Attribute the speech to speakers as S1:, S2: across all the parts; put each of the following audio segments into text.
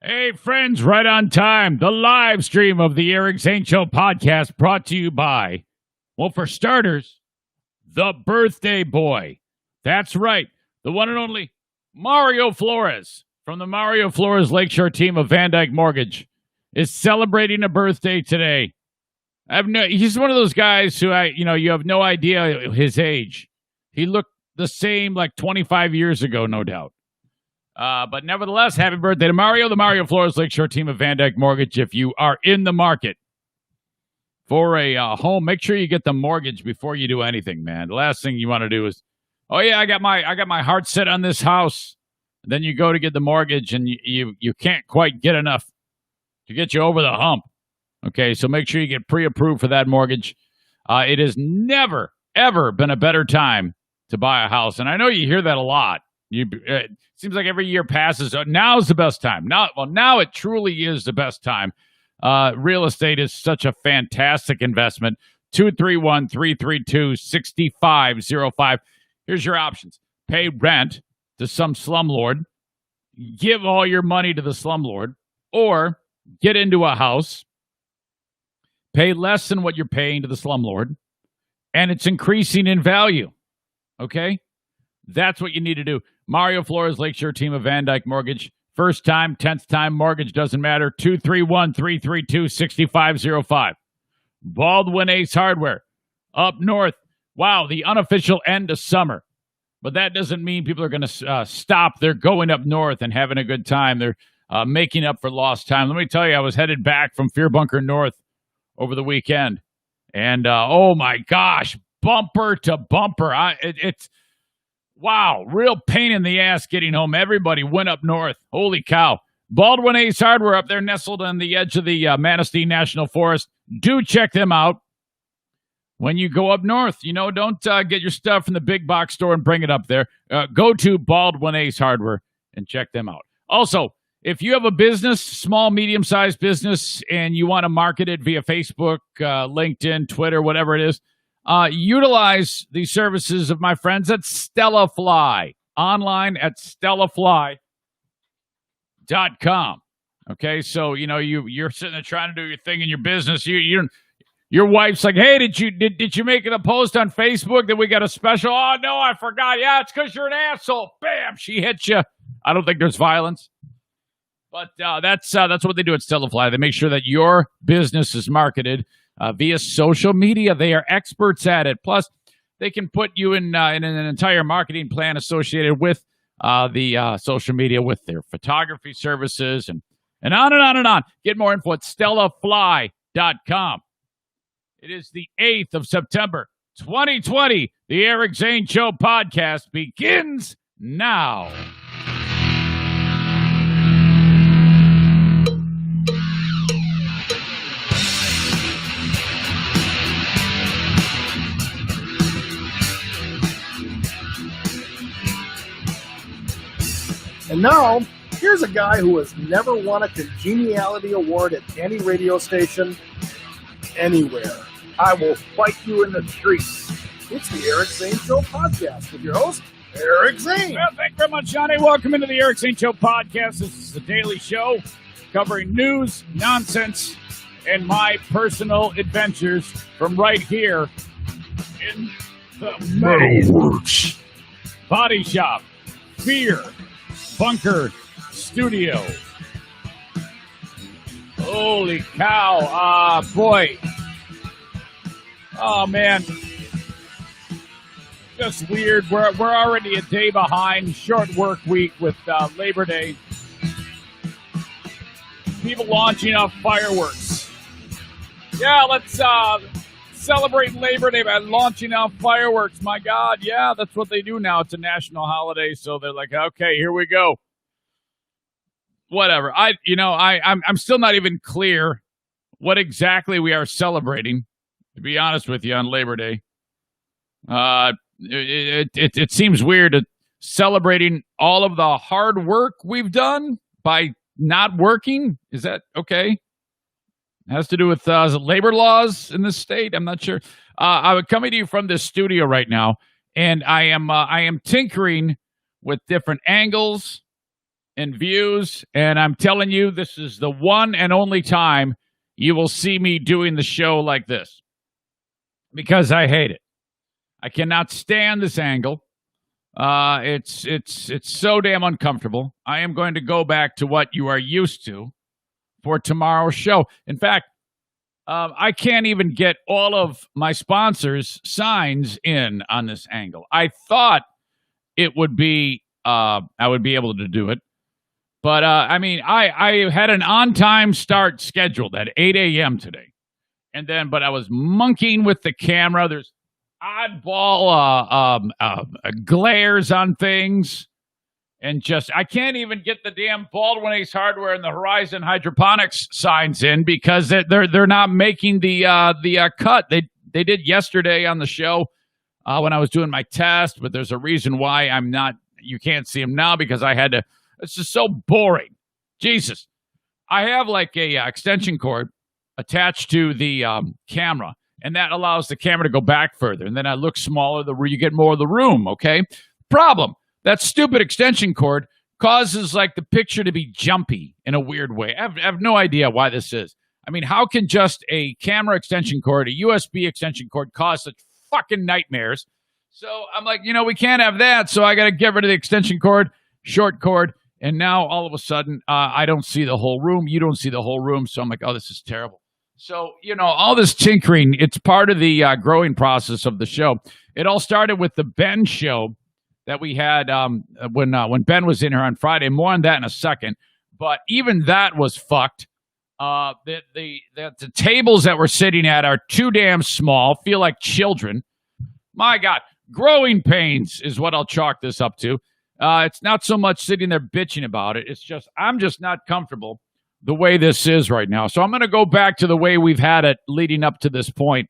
S1: Hey, friends, right on time. The live stream of the Eric Zane Show podcast brought to you by, well, for starters, the birthday boy. That's right. The one and only Mario Flores from the Mario Flores Lakeshore team of Van Dyke Mortgage is celebrating a birthday today. He's one of those guys who you have no idea his age. He looked the same like 25 years ago, no doubt. But nevertheless, happy birthday to Mario, the Mario Flores Lakeshore team of Van Dyke Mortgage. If you are in the market for a home, make sure you get the mortgage before you do anything, man. The last thing you want to do is, oh yeah, I got my heart set on this house. And then you go to get the mortgage and you can't quite get enough to get you over the hump. Okay, so make sure you get pre-approved for that mortgage. It has never, ever been a better time to buy a house. And I know you hear that a lot. It seems like every year passes. Now's the best time. Now it truly is the best time. Real estate is such a fantastic investment. 231-332-6505. Here's your options. Pay rent to some slumlord. Give all your money to the slumlord. Or get into a house. Pay less than what you're paying to the slumlord. And it's increasing in value. Okay? That's what you need to do. Mario Flores Lakeshore team of Van Dyke Mortgage. First time, 10th time mortgage, doesn't matter. 231-332-6505. Baldwin Ace Hardware. Up north. Wow, the unofficial end of summer. But that doesn't mean people are going to stop. They're going up north and having a good time. They're making up for lost time. Let me tell you, I was headed back from Fear Bunker North over the weekend. And, oh my gosh, bumper to bumper. It's... Wow, real pain in the ass getting home. Everybody went up north. Holy cow. Baldwin Ace Hardware up there nestled on the edge of the Manistee National Forest. Do check them out when you go up north. Don't get your stuff from the big box store and bring it up there. Go to Baldwin Ace Hardware and check them out. Also, if you have a business, small, medium-sized business, and you want to market it via Facebook, LinkedIn, Twitter, whatever it is, utilize the services of my friends at Stella Fly, online at stellafly.com. Okay, so you're sitting there trying to do your thing in your business. Your wife's like, hey, did you make it a post on Facebook that we got a special? Oh no, I forgot. Yeah, it's because you're an asshole. Bam, she hit you. I don't think there's violence, but that's what they do at Stella Fly. They make sure that your business is marketed via social media. They are experts at it. Plus, they can put you in an entire marketing plan associated with the social media with their photography services and on and on and on. Get more info at stellafly.com. It is the 8th of September, 2020. The Eric Zane Show podcast begins now.
S2: And now, here's a guy who has never won a congeniality award at any radio station anywhere. I will fight you in the streets. It's the Eric Zane Show podcast with your host, Eric Zane.
S1: Well, thank you very much, Johnny. Welcome into the Eric Zane Show podcast. This is the daily show covering news, nonsense, and my personal adventures from right here in the Metalworks Body Shop, Fear Bunker Studio. Holy cow. Boy. Oh, man. Just weird. We're already a day behind. Short work week with Labor Day. People launching off fireworks. Yeah, let's celebrate Labor Day by launching off fireworks. My God, yeah, that's what they do now. It's a national holiday, so they're like, okay, here we go. Whatever. I'm still not even clear what exactly we are celebrating, to be honest with you, on Labor Day. It seems weird celebrating all of the hard work we've done by not working. Is that okay? It has to do with labor laws in this state. I'm not sure. I'm coming to you from this studio right now, and I am tinkering with different angles and views, and I'm telling you, this is the one and only time you will see me doing the show like this, because I hate it. I cannot stand this angle. It's so damn uncomfortable. I am going to go back to what you are used to for tomorrow's show. In fact, I can't even get all of my sponsors' signs in on this angle. I thought it would be I would be able to do it, but I had an on-time start scheduled at 8 a.m. today, but I was monkeying with the camera. There's oddball glares on things, and I can't even get the damn Baldwin Ace Hardware and the Horizon Hydroponics signs in because they're not making the cut. They did yesterday on the show when I was doing my test, but there's a reason why I'm not. You can't see them now because I had to. It's just so boring. Jesus, I have like a extension cord attached to the camera. And that allows the camera to go back further. And then I look smaller, you get more of the room, okay? Problem, that stupid extension cord causes like the picture to be jumpy in a weird way. I have no idea why this is. I mean, how can just a camera extension cord, a USB extension cord cause such fucking nightmares? So I'm like, we can't have that. So I got to get rid of the extension cord, short cord. And now all of a sudden, I don't see the whole room. You don't see the whole room. So I'm like, oh, this is terrible. So, all this tinkering, it's part of the growing process of the show. It all started with the Ben show that we had when Ben was in here on Friday. More on that in a second. But even that was fucked. The tables that we're sitting at are too damn small, feel like children. My God, growing pains is what I'll chalk this up to. It's not so much sitting there bitching about it. It's just I'm just not comfortable the way this is right now. So I'm going to go back to the way we've had it leading up to this point.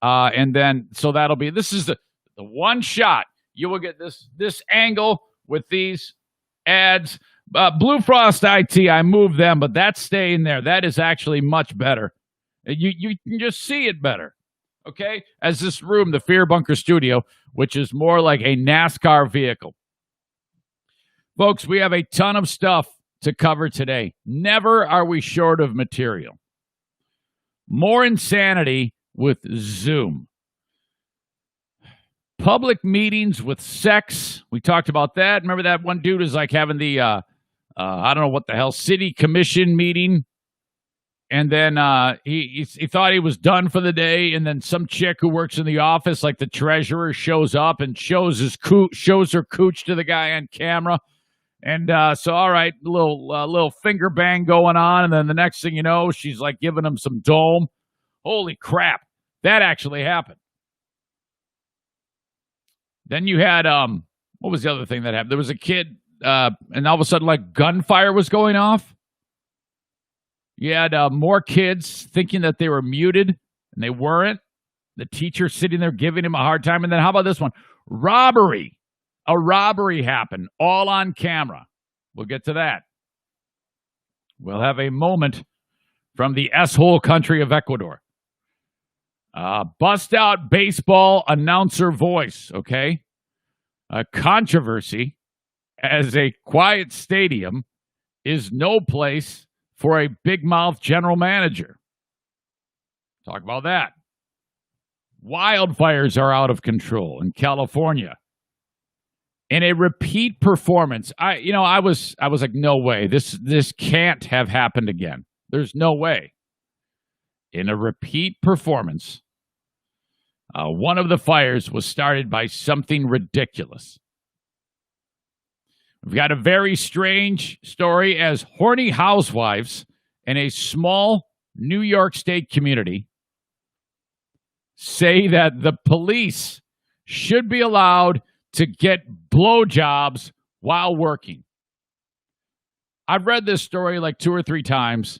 S1: So that'll be, this is the one shot. You will get this angle with these ads. Blue Frost IT, I moved them, but that's staying there. That is actually much better. You can just see it better. Okay? As this room, the Fear Bunker Studio, which is more like a NASCAR vehicle. Folks, we have a ton of stuff to cover today. Never are we short of material. More insanity with Zoom. Public meetings with sex. We talked about that. Remember that one dude was like having the, I don't know what the hell, city commission meeting. And then he thought he was done for the day. And then some chick who works in the office, like the treasurer, shows up and shows her cooch to the guy on camera. And so, all right, little finger bang going on. And then the next thing you know, she's like giving him some dome. Holy crap. That actually happened. Then you had, what was the other thing that happened? There was a kid, and all of a sudden, like, gunfire was going off. You had more kids thinking that they were muted, and they weren't. The teacher sitting there giving him a hard time. And then how about this one? Robbery. A robbery happened, all on camera. We'll get to that. We'll have a moment from the S-hole country of Ecuador. Bust out baseball announcer voice, okay? A controversy as a quiet stadium is no place for a big mouth general manager. Talk about that. Wildfires are out of control in California. In a repeat performance, I was like, no way. This can't have happened again. There's no way. In a repeat performance, one of the fires was started by something ridiculous. We've got a very strange story as horny housewives in a small New York State community say that the police should be allowed to get blowjobs while working. I've read this story like 2 or 3 times,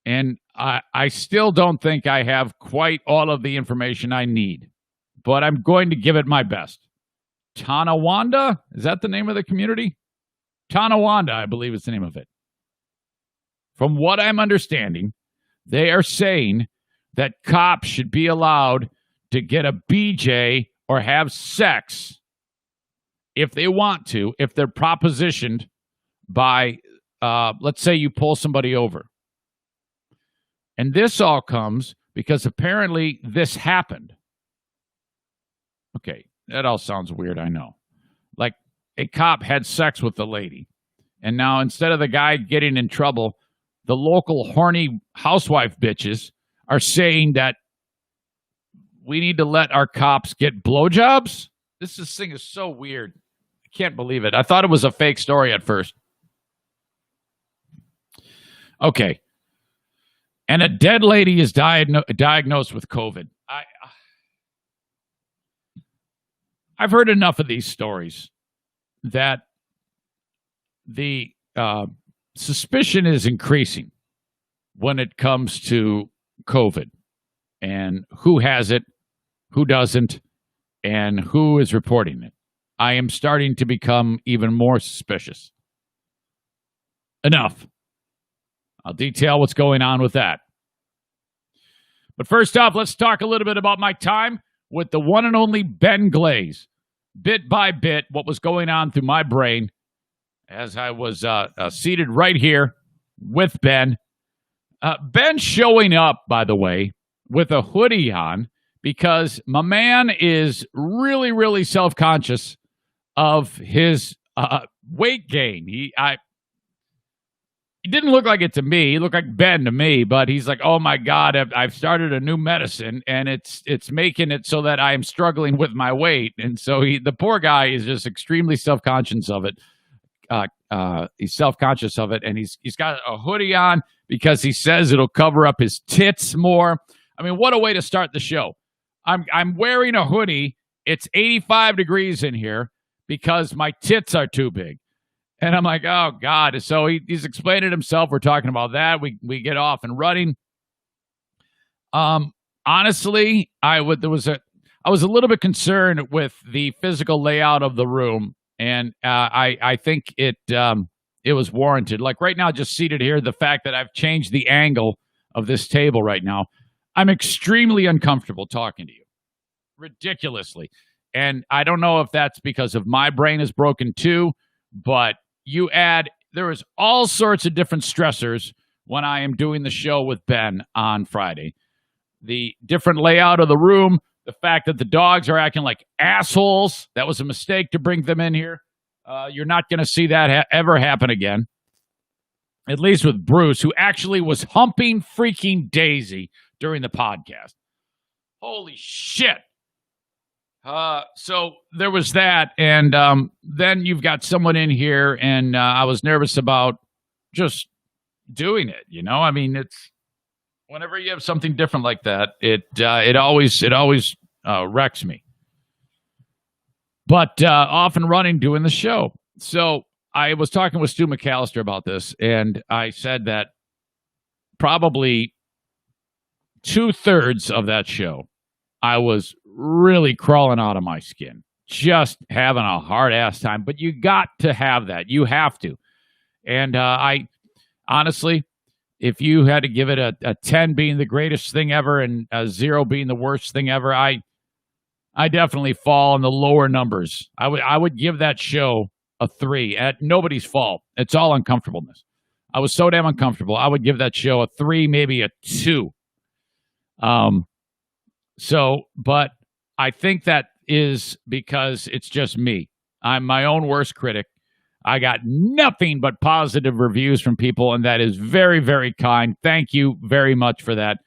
S1: and I still don't think I have quite all of the information I need, but I'm going to give it my best. Tonawanda? Is that the name of the community? Tonawanda, I believe is the name of it. From what I'm understanding, they are saying that cops should be allowed to get a BJ or have sex if they want to, if they're propositioned by, let's say you pull somebody over. And this all comes because apparently this happened. Okay, that all sounds weird, I know. Like a cop had sex with the lady. And now instead of the guy getting in trouble, the local horny housewife bitches are saying that we need to let our cops get blowjobs? This thing is so weird. I can't believe it. I thought it was a fake story at first. Okay. And a dead lady is diagnosed with COVID. I've heard enough of these stories that the suspicion is increasing when it comes to COVID and who has it, who doesn't, and who is reporting it. I am starting to become even more suspicious. Enough. I'll detail what's going on with that. But first off, let's talk a little bit about my time with the one and only Ben Glaze. Bit by bit, what was going on through my brain as I was seated right here with Ben. Ben showing up, by the way, with a hoodie on because my man is really, really self-conscious of his weight gain. He didn't look like it to me. He looked like Ben to me, but he's like, oh my God, I've started a new medicine and it's making it so that I am struggling with my weight. And so the poor guy is just extremely self-conscious of it. He's self-conscious of it, and he's got a hoodie on because he says it'll cover up his tits more. I mean, what a way to start the show. I'm wearing a hoodie. It's 85 degrees in here because my tits are too big. And I'm like, oh, God. So he's explaining himself. We're talking about that. We get off and running. Honestly, I was a little bit concerned with the physical layout of the room, and I think it was warranted. Like right now, just seated here, the fact that I've changed the angle of this table right now, I'm extremely uncomfortable talking to you, ridiculously. And I don't know if that's because of my brain is broken too, but there is all sorts of different stressors when I am doing the show with Ben on Friday. The different layout of the room, the fact that the dogs are acting like assholes. That was a mistake to bring them in here. You're not going to see that ever happen again. At least with Bruce, who actually was humping freaking Daisy during the podcast. Holy shit. So there was that, and then you've got someone in here, and I was nervous about just doing it. You know, I mean, it's whenever you have something different like that, it always wrecks me. But off and running, doing the show. So I was talking with Stu McAllister about this, and I said that probably 2/3 of that show, I was really crawling out of my skin, just having a hard-ass time. But you got to have that. You have to. And I honestly, if you had to give it a 10 being the greatest thing ever and a 0 being the worst thing ever, I definitely fall in the lower numbers. I would give that show a 3 at nobody's fault. It's all uncomfortableness. I was so damn uncomfortable. I would give that show a 3, maybe a 2. But I think that is because it's just me. I'm my own worst critic. I got nothing but positive reviews from people, and that is very, very kind. Thank you very much for that.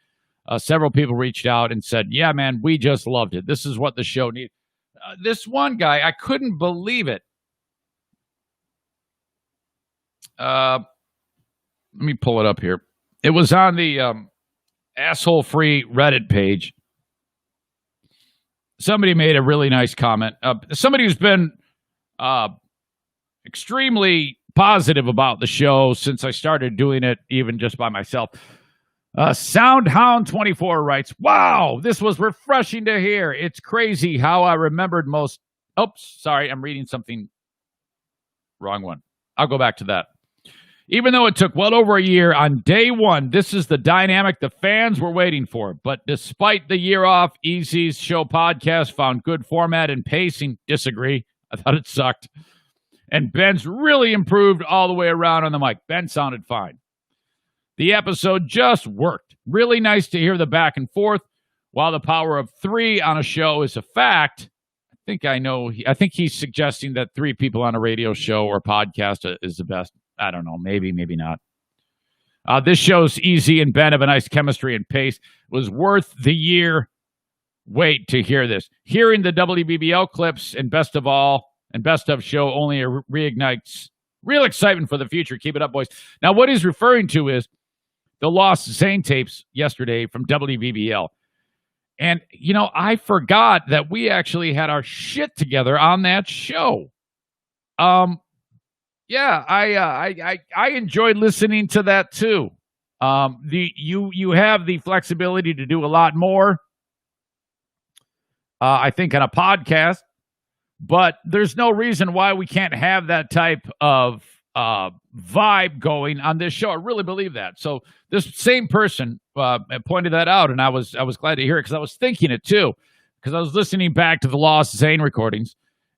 S1: Several people reached out and said, yeah, man, we just loved it. This is what the show needed. This one guy, I couldn't believe it. Let me pull it up here. It was on the asshole-free Reddit page. Somebody made a really nice comment. Somebody who's been extremely positive about the show since I started doing it, even just by myself. Soundhound24 writes, wow, this was refreshing to hear. It's crazy how I remembered most. Oops, sorry, I'm reading something. Wrong one. I'll go back to that. Even though it took well over a year, on day one, this is the dynamic the fans were waiting for. But despite the year off, Easy's show podcast found good format and pacing. Disagree. I thought it sucked. And Ben's really improved all the way around on the mic. Ben sounded fine. The episode just worked. Really nice to hear the back and forth. While the power of 3 on a show is a fact, I think he's suggesting that 3 people on a radio show or podcast is the best. I don't know. Maybe not. This show's easy, and Ben have a nice chemistry and pace. It was worth the year wait to hear this. Hearing the WBBL clips and best of show only reignites real excitement for the future. Keep it up, boys. Now, what he's referring to is the Lost Zane tapes yesterday from WBBL. And, I forgot that we actually had our shit together on that show. Yeah, I enjoyed listening to that too. You have the flexibility to do a lot more, I think, on a podcast, but there's no reason why we can't have that type of vibe going on this show. I really believe that. So this same person pointed that out, and I was glad to hear it because I was thinking it too, because I was listening back to the Lost Zane recordings,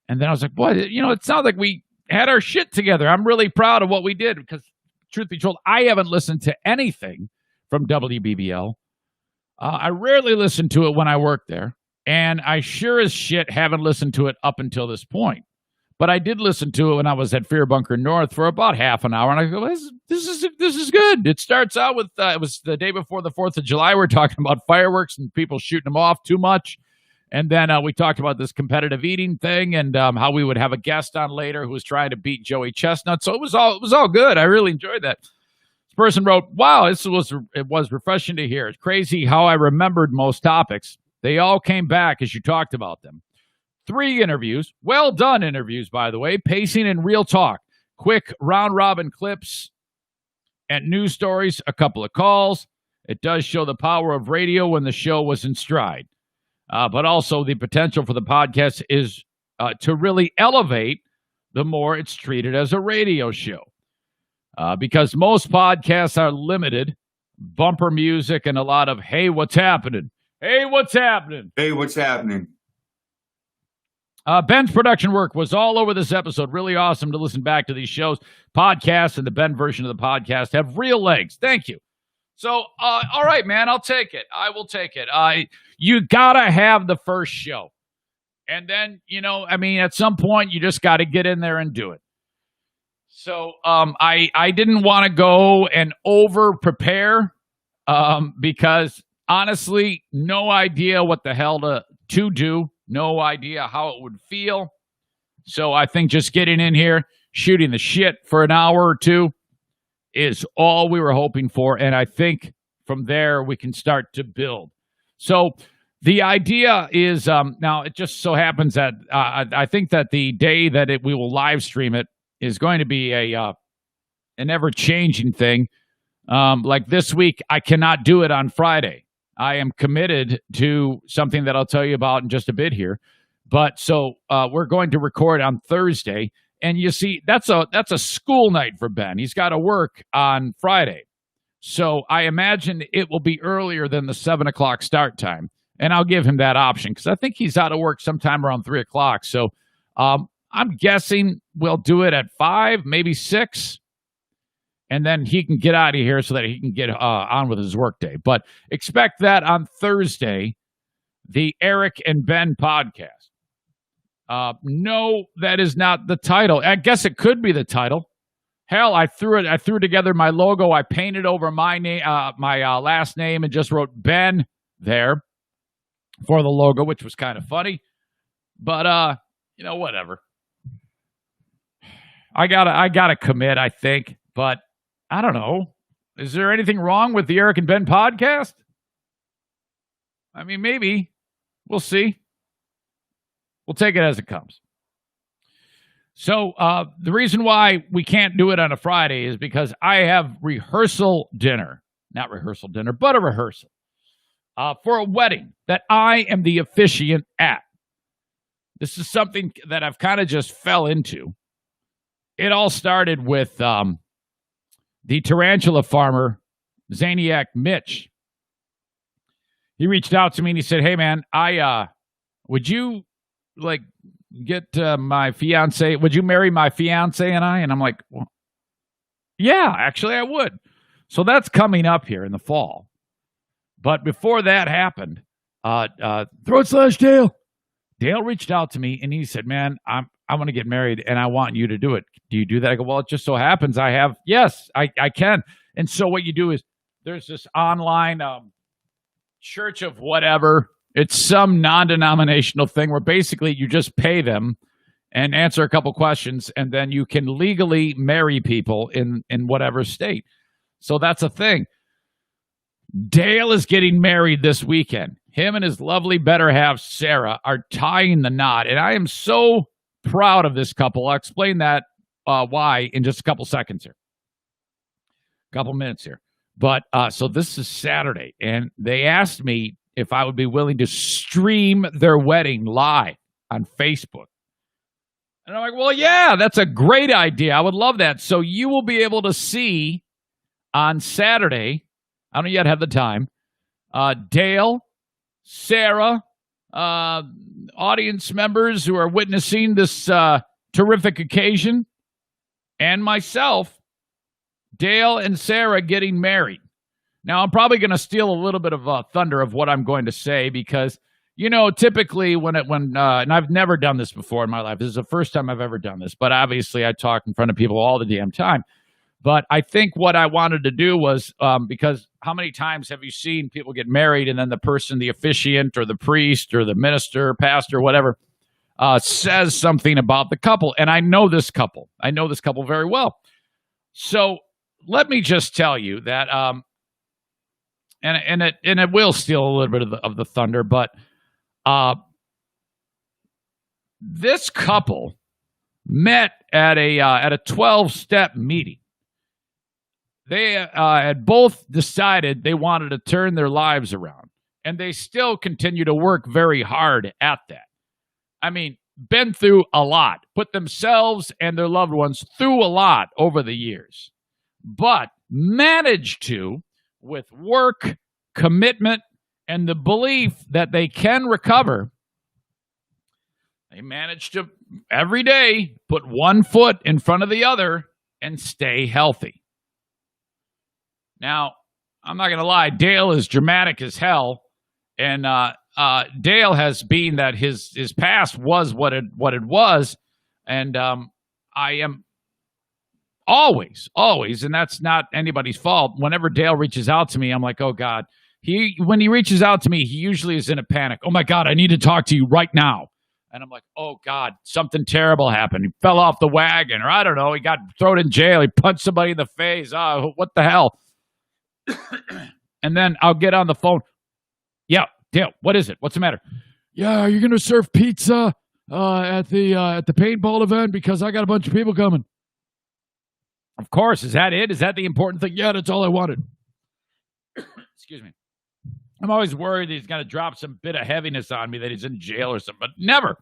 S1: and then I was like, "What? It sounds like we had our shit together." I'm really proud of what we did because, truth be told, I haven't listened to anything from WBBL. I rarely listen to it when I work there, and I sure as shit haven't listened to it up until this point. But I did listen to it when I was at Fear Bunker North for about half an hour, and I go, this is good. It starts out with, it was the day before the 4th of July. We're talking about fireworks and people shooting them off too much. And then we talked about this competitive eating thing and how we would have a guest on later who was trying to beat Joey Chestnut. So it was all good. I really enjoyed that. This person wrote, "Wow, it was refreshing to hear. It's crazy how I remembered most topics. They all came back as you talked about them. 3 interviews, well done interviews, by the way, pacing and real talk, quick round-robin clips and news stories, a couple of calls. It does show the power of radio when the show was in stride. But also the potential for the podcast is to really elevate the more it's treated as a radio show. Because most podcasts are limited, bumper music, and a lot of, hey, what's happening? Hey, what's happening?
S3: Hey, what's happening?
S1: Ben's production work was all over this episode. Really awesome to listen back to these shows. Podcasts and the Ben version of the podcast have real legs. Thank you. So, all right, man, I'll take it. I will take it. You got to have the first show. And then, at some point, you just got to get in there and do it. So, I didn't want to go and over-prepare because, honestly, no idea what the hell to do. No idea how it would feel. So I think just getting in here, shooting the shit for an hour or two is all we were hoping for. And I think from there we can start to build. So the idea is, now it just so happens that I think that the day that we will live stream it is going to be an ever-changing thing. Like this week, I cannot do it on Friday. I am committed to something that I'll tell you about in just a bit here. But so we're going to record on Thursday. And you see, that's a school night for Ben. He's got to work on Friday. So I imagine it will be earlier than the 7 o'clock start time. And I'll give him that option because I think he's out of work sometime around 3 o'clock. So I'm guessing we'll do it at 5, maybe 6. And then he can get out of here so that he can get on with his workday. But expect that on Thursday, the Eric and Ben podcast. No, that is not the title. I guess it could be the title. Hell, I threw together my logo. I painted over my name, my last name, and just wrote Ben there for the logo, which was kind of funny. But whatever. I gotta commit, I think, but. I don't know. Is there anything wrong with the Eric and Ben podcast? I mean, maybe. We'll see. We'll take it as it comes. So the reason why we can't do it on a Friday is because I have rehearsal dinner. Not rehearsal dinner, but a rehearsal. For a wedding that I am the officiant at. This is something that I've kind of just fell into. It all started with... the tarantula farmer, Zaniac Mitch. He reached out to me and he said, "Hey man, would you my fiance? Would you marry my fiance and I? And I'm like, well, yeah, actually I would. So that's coming up here in the fall. But before that happened, /Dale. Dale reached out to me and he said, man, I want to get married and I want you to do it. Do you do that? I go, well, it just so happens I have. Yes, I can. And so what you do is there's this online church of whatever. It's some non-denominational thing where basically you just pay them and answer a couple questions, and then you can legally marry people in whatever state. So that's a thing. Dale is getting married this weekend. Him and his lovely better half, Sarah, are tying the knot, and I am so proud of this couple. I'll explain that why in just a couple seconds here. Couple minutes here. But so this is Saturday, and they asked me if I would be willing to stream their wedding live on Facebook. And I'm like, well, yeah, that's a great idea. I would love that. So you will be able to see on Saturday, I don't yet have the time, Dale, Sarah, audience members who are witnessing this terrific occasion, and myself, Dale and Sarah getting married. Now, I'm probably going to steal a little bit of thunder of what I'm going to say because, you know, typically and I've never done this before in my life. This is the first time I've ever done this, but obviously I talk in front of people all the damn time. But I think what I wanted to do was, because how many times have you seen people get married and then the person, the officiant or the priest or the minister, pastor, whatever, says something about the couple? And I know this couple. I know this couple very well. So let me just tell you that, and it will steal a little bit of the thunder, but this couple met at a 12-step meeting. They had both decided they wanted to turn their lives around, and they still continue to work very hard at that. I mean, been through a lot, put themselves and their loved ones through a lot over the years, but managed to, with work, commitment, and the belief that they can recover, they managed to every day put one foot in front of the other and stay healthy. Now, I'm not going to lie, Dale is dramatic as hell, and Dale has been that his past was what it was, and I am always, and that's not anybody's fault. Whenever Dale reaches out to me, I'm like, oh God. When he reaches out to me, he usually is in a panic. Oh my God, I need to talk to you right now. And I'm like, oh God, something terrible happened. He fell off the wagon, or I don't know, he got thrown in jail. He punched somebody in the face. Oh, what the hell? And then I'll get on the phone. Yeah, Dale, what is it? What's the matter? Yeah, are you going to serve pizza at the paintball event? Because I got a bunch of people coming. Of course. Is that it? Is that the important thing? Yeah, that's all I wanted. Excuse me. I'm always worried that he's going to drop some bit of heaviness on me, that he's in jail or something, but never.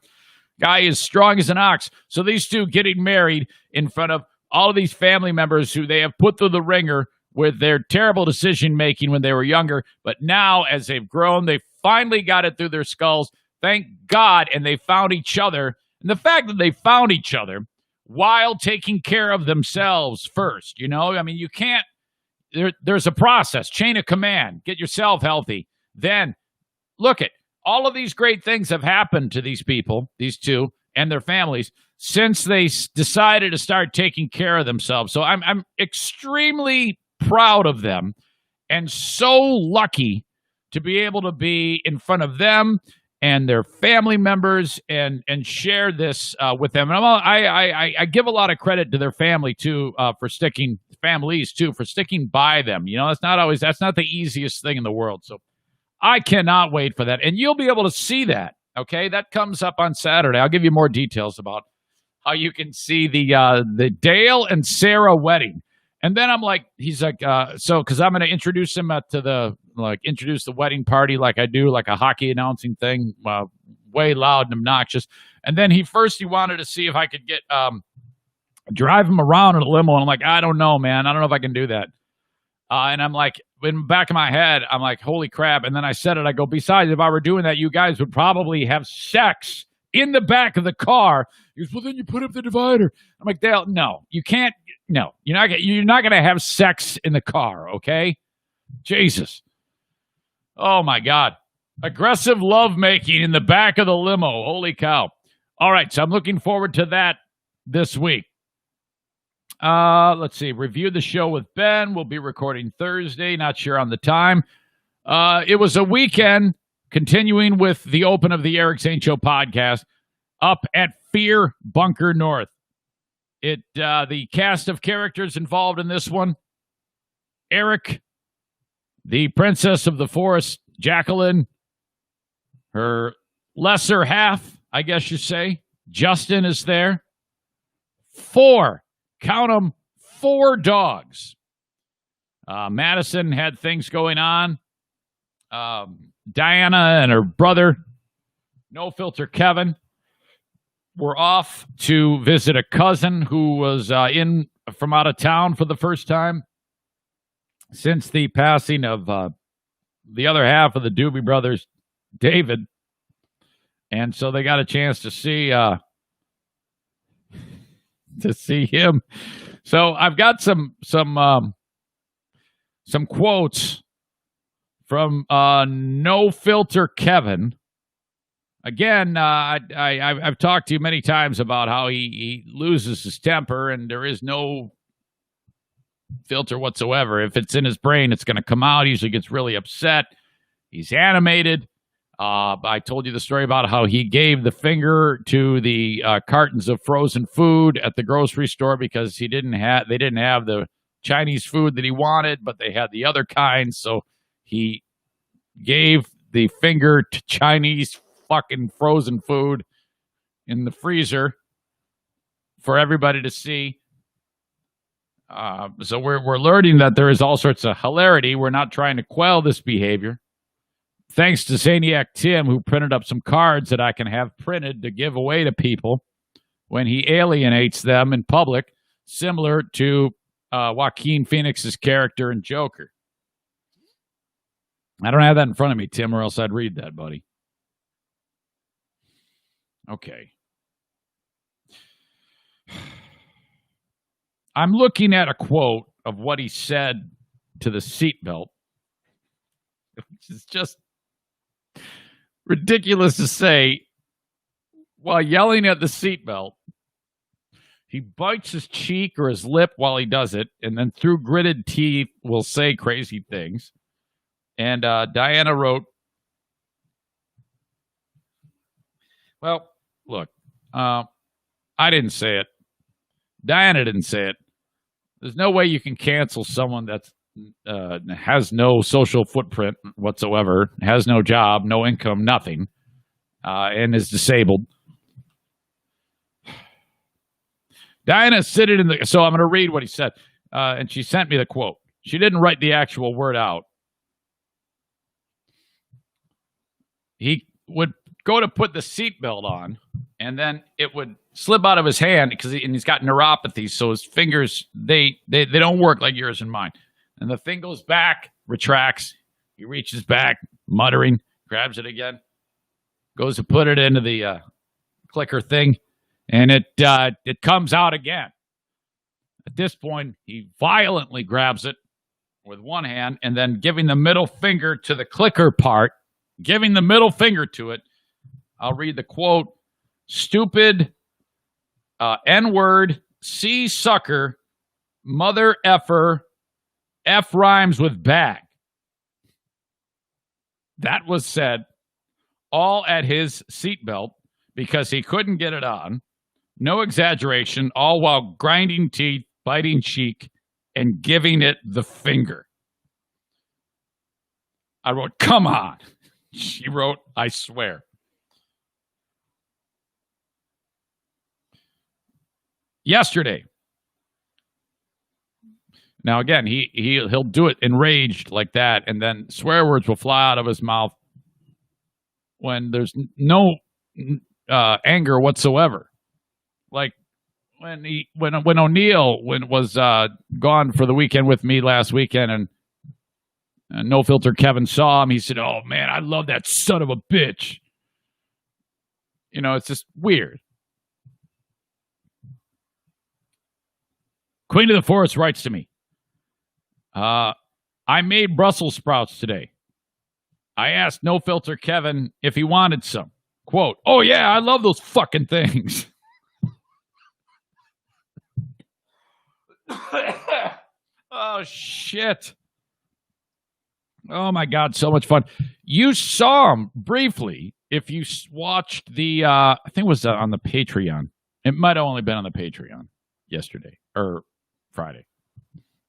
S1: Guy is strong as an ox. So these two getting married in front of all of these family members who they have put through the ringer with their terrible decision-making when they were younger, but now as they've grown, they finally got it through their skulls. Thank God, and they found each other. And the fact that they found each other while taking care of themselves first, you know? I mean, you can't, there's a process, chain of command. Get yourself healthy. Then, look at, all of these great things have happened to these people, these two, and their families, since they decided to start taking care of themselves. So I'm extremely proud of them and so lucky to be able to be in front of them and their family members and share this with them. And I give a lot of credit to their family too for sticking by them. You know, that's not the easiest thing in the world. So I cannot wait for that. And you'll be able to see that. Okay, that comes up on Saturday. I'll give you more details about how you can see the Dale and Sarah wedding. And then I'm like, he's like, because I'm going to introduce him introduce the wedding party like I do, like a hockey announcing thing, way loud and obnoxious. And then he wanted to see if I could get drive him around in a limo. And I'm like, I don't know, man. I don't know if I can do that. And I'm like, in the back of my head, I'm like, holy crap. And then I said it. I go, besides, if I were doing that, you guys would probably have sex in the back of the car. He goes, well, then you put up the divider. I'm like, Dale, no, you can't. No, you're not going to have sex in the car, okay? Jesus. Oh, my God. Aggressive lovemaking in the back of the limo. Holy cow. All right, so I'm looking forward to that this week. Let's see. Review the show with Ben. We'll be recording Thursday. Not sure on the time. It was a weekend, continuing with the open of the Eric Zane Show podcast, up at Fear Bunker North. The cast of characters involved in this one: Eric, the Princess of the Forest, Jacqueline, her lesser half, I guess you say, Justin is there. 4, count them, 4 dogs. Madison had things going on. Diana and her brother, No Filter Kevin, were off to visit a cousin who was in from out of town for the first time since the passing of the other half of the Doobie Brothers, David. And so they got a chance to see him. So I've got some quotes from No Filter Kevin. Again, I've talked to you many times about how he loses his temper, and there is no filter whatsoever. If it's in his brain, it's going to come out. He usually gets really upset. He's animated. I told you the story about how he gave the finger to the cartons of frozen food at the grocery store because they didn't have the Chinese food that he wanted, but they had the other kinds. So he gave the finger to Chinese fucking frozen food in the freezer for everybody to see. So we're learning that there is all sorts of hilarity. We're not trying to quell this behavior. Thanks to Zaniac Tim, who printed up some cards that I can have printed to give away to people when he alienates them in public, similar to Joaquin Phoenix's character in Joker. I don't have that in front of me, Tim, or else I'd read that, buddy. Okay. I'm looking at a quote of what he said to the seatbelt, which is just ridiculous to say. While yelling at the seatbelt, he bites his cheek or his lip while he does it, and then through gritted teeth will say crazy things. And Diana wrote, well, look, I didn't say it. Diana didn't say it. There's no way you can cancel someone that's has no social footprint whatsoever, has no job, no income, nothing, and is disabled. Diana's sitting in the... So I'm going to read what he said. And she sent me the quote. She didn't write the actual word out. He would go to put the seatbelt on, and then it would slip out of his hand because he's got neuropathy, so his fingers, they don't work like yours and mine. And the thing goes back, retracts. He reaches back, muttering, grabs it again, goes to put it into the clicker thing, and it comes out again. At this point, he violently grabs it with one hand, and then giving the middle finger to the clicker part, giving the middle finger to it. I'll read the quote. Stupid, N-word, C sucker, mother effer, F rhymes with bag. That was said all at his seatbelt because he couldn't get it on. No exaggeration, all while grinding teeth, biting cheek, and giving it the finger. I wrote, come on. She wrote, I swear. Yesterday. Now, again, he'll do it enraged like that, and then swear words will fly out of his mouth when there's no anger whatsoever. Like when O'Neill was gone for the weekend with me last weekend, and No Filter Kevin saw him, he said, "Oh man, I love that son of a bitch." It's just weird. Queen of the Forest writes to me, I made Brussels sprouts today. I asked No Filter Kevin if he wanted some. Quote, oh yeah, I love those fucking things. Oh, shit. Oh, my God, so much fun. You saw him briefly if you watched the, I think it was on the Patreon. It might have only been on the Patreon yesterday or Friday.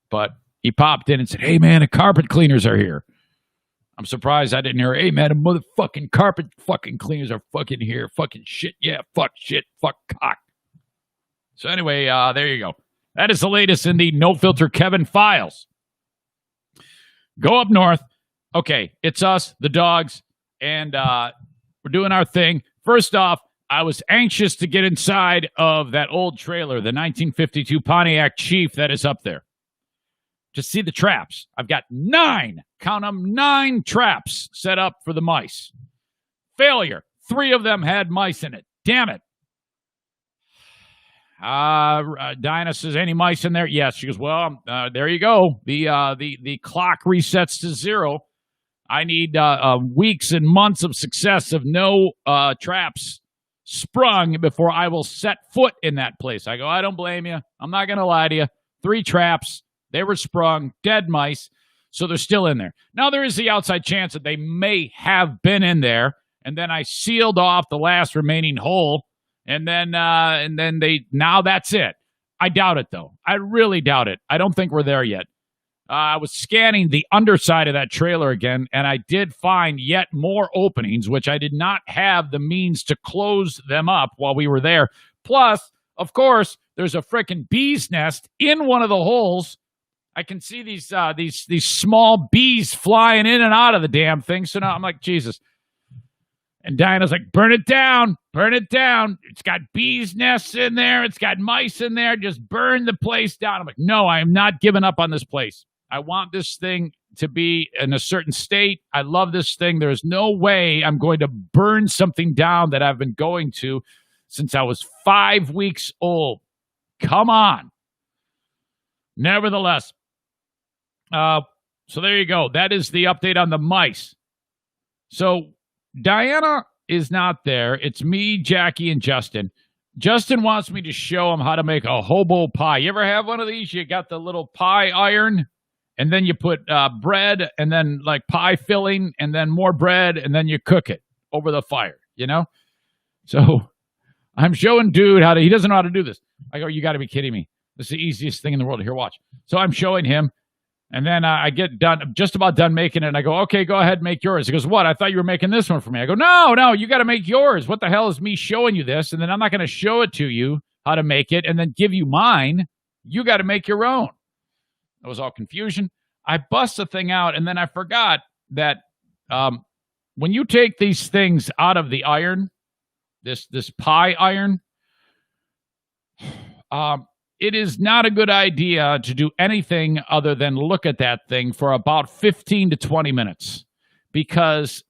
S1: But he popped in and said, hey, man, the carpet cleaners are here. I'm surprised I didn't hear, hey, man, the motherfucking carpet fucking cleaners are fucking here. Fucking shit, yeah, fuck shit, fuck cock. So anyway, there you go. That is the latest in the No Filter Kevin files. Go up north. Okay, it's us, the dogs, and we're doing our thing. First off, I was anxious to get inside of that old trailer, the 1952 Pontiac Chief that is up there, to see the traps. I've got 9, count them, 9 traps set up for the mice. Failure. 3 of them had mice in it. Damn it. Dinah says, any mice in there? Yes. She goes, well, there you go. The clock resets to 0. I need weeks and months of success of no traps sprung before I will set foot in that place. I go, I don't blame you. I'm not going to lie to you. 3 traps. They were sprung. Dead mice. So they're still in there. Now there is the outside chance that they may have been in there. And then I sealed off the last remaining hole. And then now that's it. I doubt it, though. I really doubt it. I don't think we're there yet. I was scanning the underside of that trailer again, and I did find yet more openings, which I did not have the means to close them up while we were there. Plus, of course, there's a frickin' bee's nest in one of the holes. I can see these small bees flying in and out of the damn thing. So now I'm like, Jesus. And Dinah's like, burn it down. Burn it down. It's got bees' nests in there. It's got mice in there. Just burn the place down. I'm like, no, I am not giving up on this place. I want this thing to be in a certain state. I love this thing. There's no way I'm going to burn something down that I've been going to since I was 5 weeks old. Come on. Nevertheless, so there you go. That is the update on the mice. So Diana is not there. It's me, Jackie, and Justin. Justin wants me to show him how to make a hobo pie. You ever have one of these? You got the little pie iron, and then you put bread, and then like pie filling, and then more bread, and then you cook it over the fire, So I'm showing dude how to, he doesn't know how to do this. I go, you got to be kidding me. This is the easiest thing in the world. Here, watch. So I'm showing him. And then I get done, just about done making it, and I go, okay, go ahead, make yours. He goes, what? I thought you were making this one for me. I go, no, you got to make yours. What the hell is me showing you this? And then I'm not going to show it to you how to make it and then give you mine. You got to make your own. That was all confusion. I bust the thing out, and then I forgot that when you take these things out of the iron, this pie iron, it is not a good idea to do anything other than look at that thing for about 15 to 20 minutes because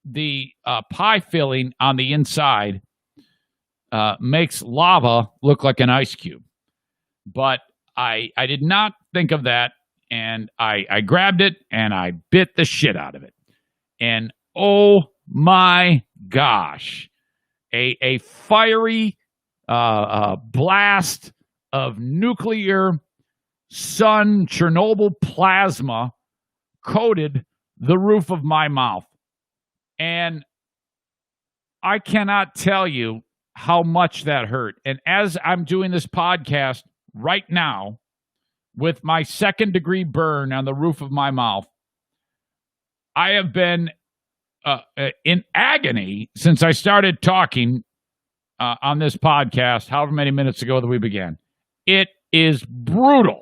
S1: the pie filling on the inside makes lava look like an ice cube. But I did not think of that, and I grabbed it, and I bit the shit out of it. And oh my gosh, a fiery blast of nuclear sun Chernobyl plasma coated the roof of my mouth. And I cannot tell you how much that hurt. And as I'm doing this podcast right now with my 2nd-degree burn on the roof of my mouth, I have been in agony since I started talking on this podcast, however many minutes ago that we began. It is brutal.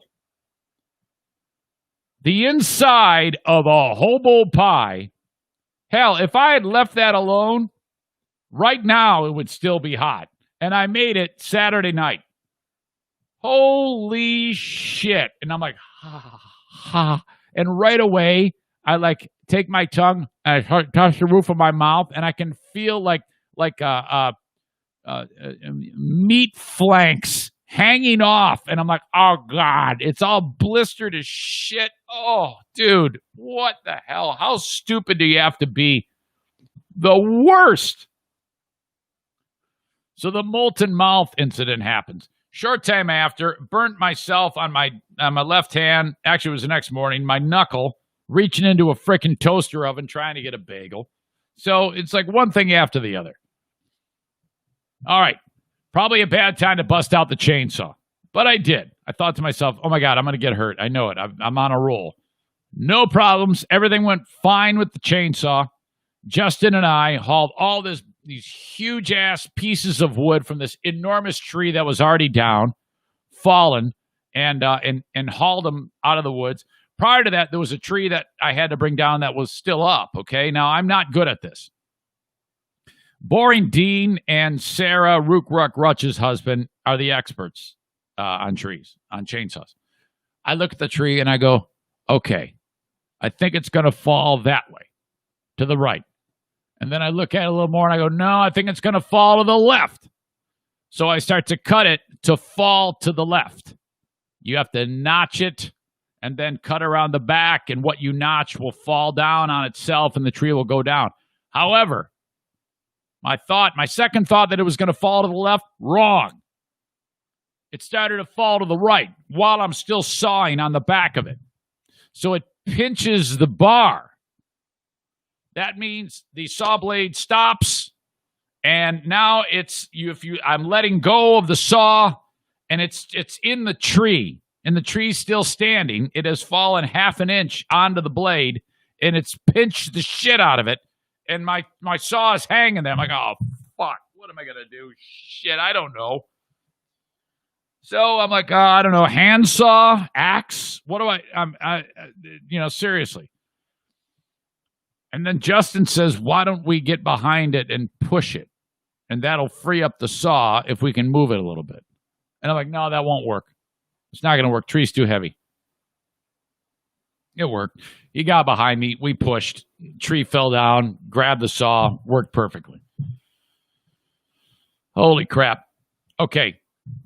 S1: The inside of a hobo pie, hell, if I had left that alone, right now it would still be hot. And I made it Saturday night. Holy shit. And I'm like, ha. And right away, I take my tongue and I touch the roof of my mouth, and I can feel like meat flanks hanging off. And I'm like, oh, God, it's all blistered as shit. Oh, dude, what the hell? How stupid do you have to be? The worst. So the molten mouth incident happens. Short time after, burnt myself on my left hand. Actually, it was the next morning. My knuckle, reaching into a frickin' toaster oven trying to get a bagel. So it's like one thing after the other. All right. Probably a bad time to bust out the chainsaw. But I did. I thought to myself, oh my God, I'm going to get hurt. I know it. I'm on a roll. No problems. Everything went fine with the chainsaw. Justin and I hauled all these huge-ass pieces of wood from this enormous tree that was already down, fallen, and hauled them out of the woods. Prior to that, there was a tree that I had to bring down that was still up, okay? Now, I'm not good at this. Boring Dean and Sarah Rutsch's husband are the experts on trees, on chainsaws. I look at the tree and I go, okay, I think it's going to fall that way, to the right. And then I look at it a little more and I go, no, I think it's going to fall to the left. So I start to cut it to fall to the left. You have to notch it and then cut around the back, and what you notch will fall down on itself and the tree will go down. However, my second thought that it was going to fall to the left, wrong. It started to fall to the right while I'm still sawing on the back of it. So it pinches the bar. That means the saw blade stops, and now I'm letting go of the saw, and it's in the tree, and the tree's still standing. It has fallen half an inch onto the blade, and it's pinched the shit out of it, and my saw is hanging there. I'm like, oh fuck, what am I gonna do? Shit, I don't know. So I'm like, I don't know, handsaw, axe. What do I seriously. And then Justin says, why don't we get behind it and push it? And that'll free up the saw if we can move it a little bit. And I'm like, no, that won't work. It's not going to work. Tree's too heavy. It worked. He got behind me. We pushed. Tree fell down, grabbed the saw, worked perfectly. Holy crap. Okay.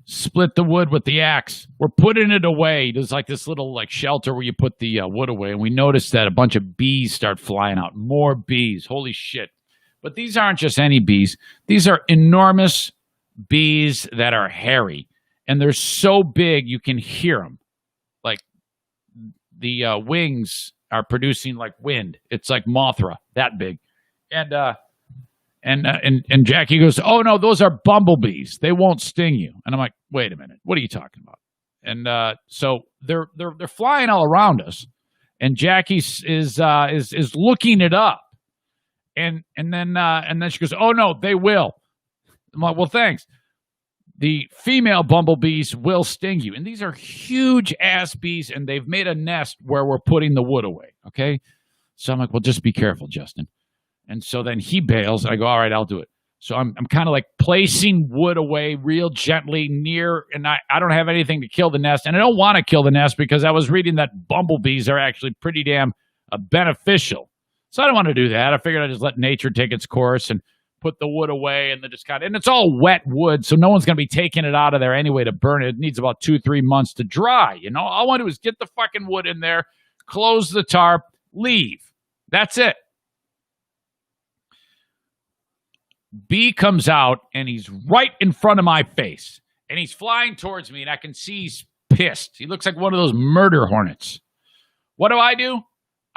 S1: Split the wood with the axe. We're putting it away. There's like this little shelter where you put the wood away, and we noticed that a bunch of bees start flying out. More bees. Holy shit. But these aren't just any bees. These are enormous bees that are hairy, and they're so big you can hear them. Like the wings are producing like wind. It's like Mothra, that big. And Jackie goes, oh, no, those are bumblebees. They won't sting you. And I'm like, wait a minute. What are you talking about? And so they're flying all around us. And Jackie is looking it up. And then she goes, oh, no, they will. I'm like, well, thanks. The female bumblebees will sting you. And these are huge-ass bees, and they've made a nest where we're putting the wood away, okay? So I'm like, well, just be careful, Justin. And so then he bails. I go, all right, I'll do it. So I'm kind of like placing wood away real gently near, and I don't have anything to kill the nest. And I don't want to kill the nest because I was reading that bumblebees are actually pretty damn beneficial. So I don't want to do that. I figured I'd just let nature take its course and put the wood away, and then just and it's all wet wood, so no one's going to be taking it out of there anyway to burn it. It needs about 2-3 months to dry. All I want to do is get the fucking wood in there, close the tarp, leave. That's it. Bee comes out, and he's right in front of my face, and he's flying towards me, and I can see he's pissed. He looks like one of those murder hornets. What do?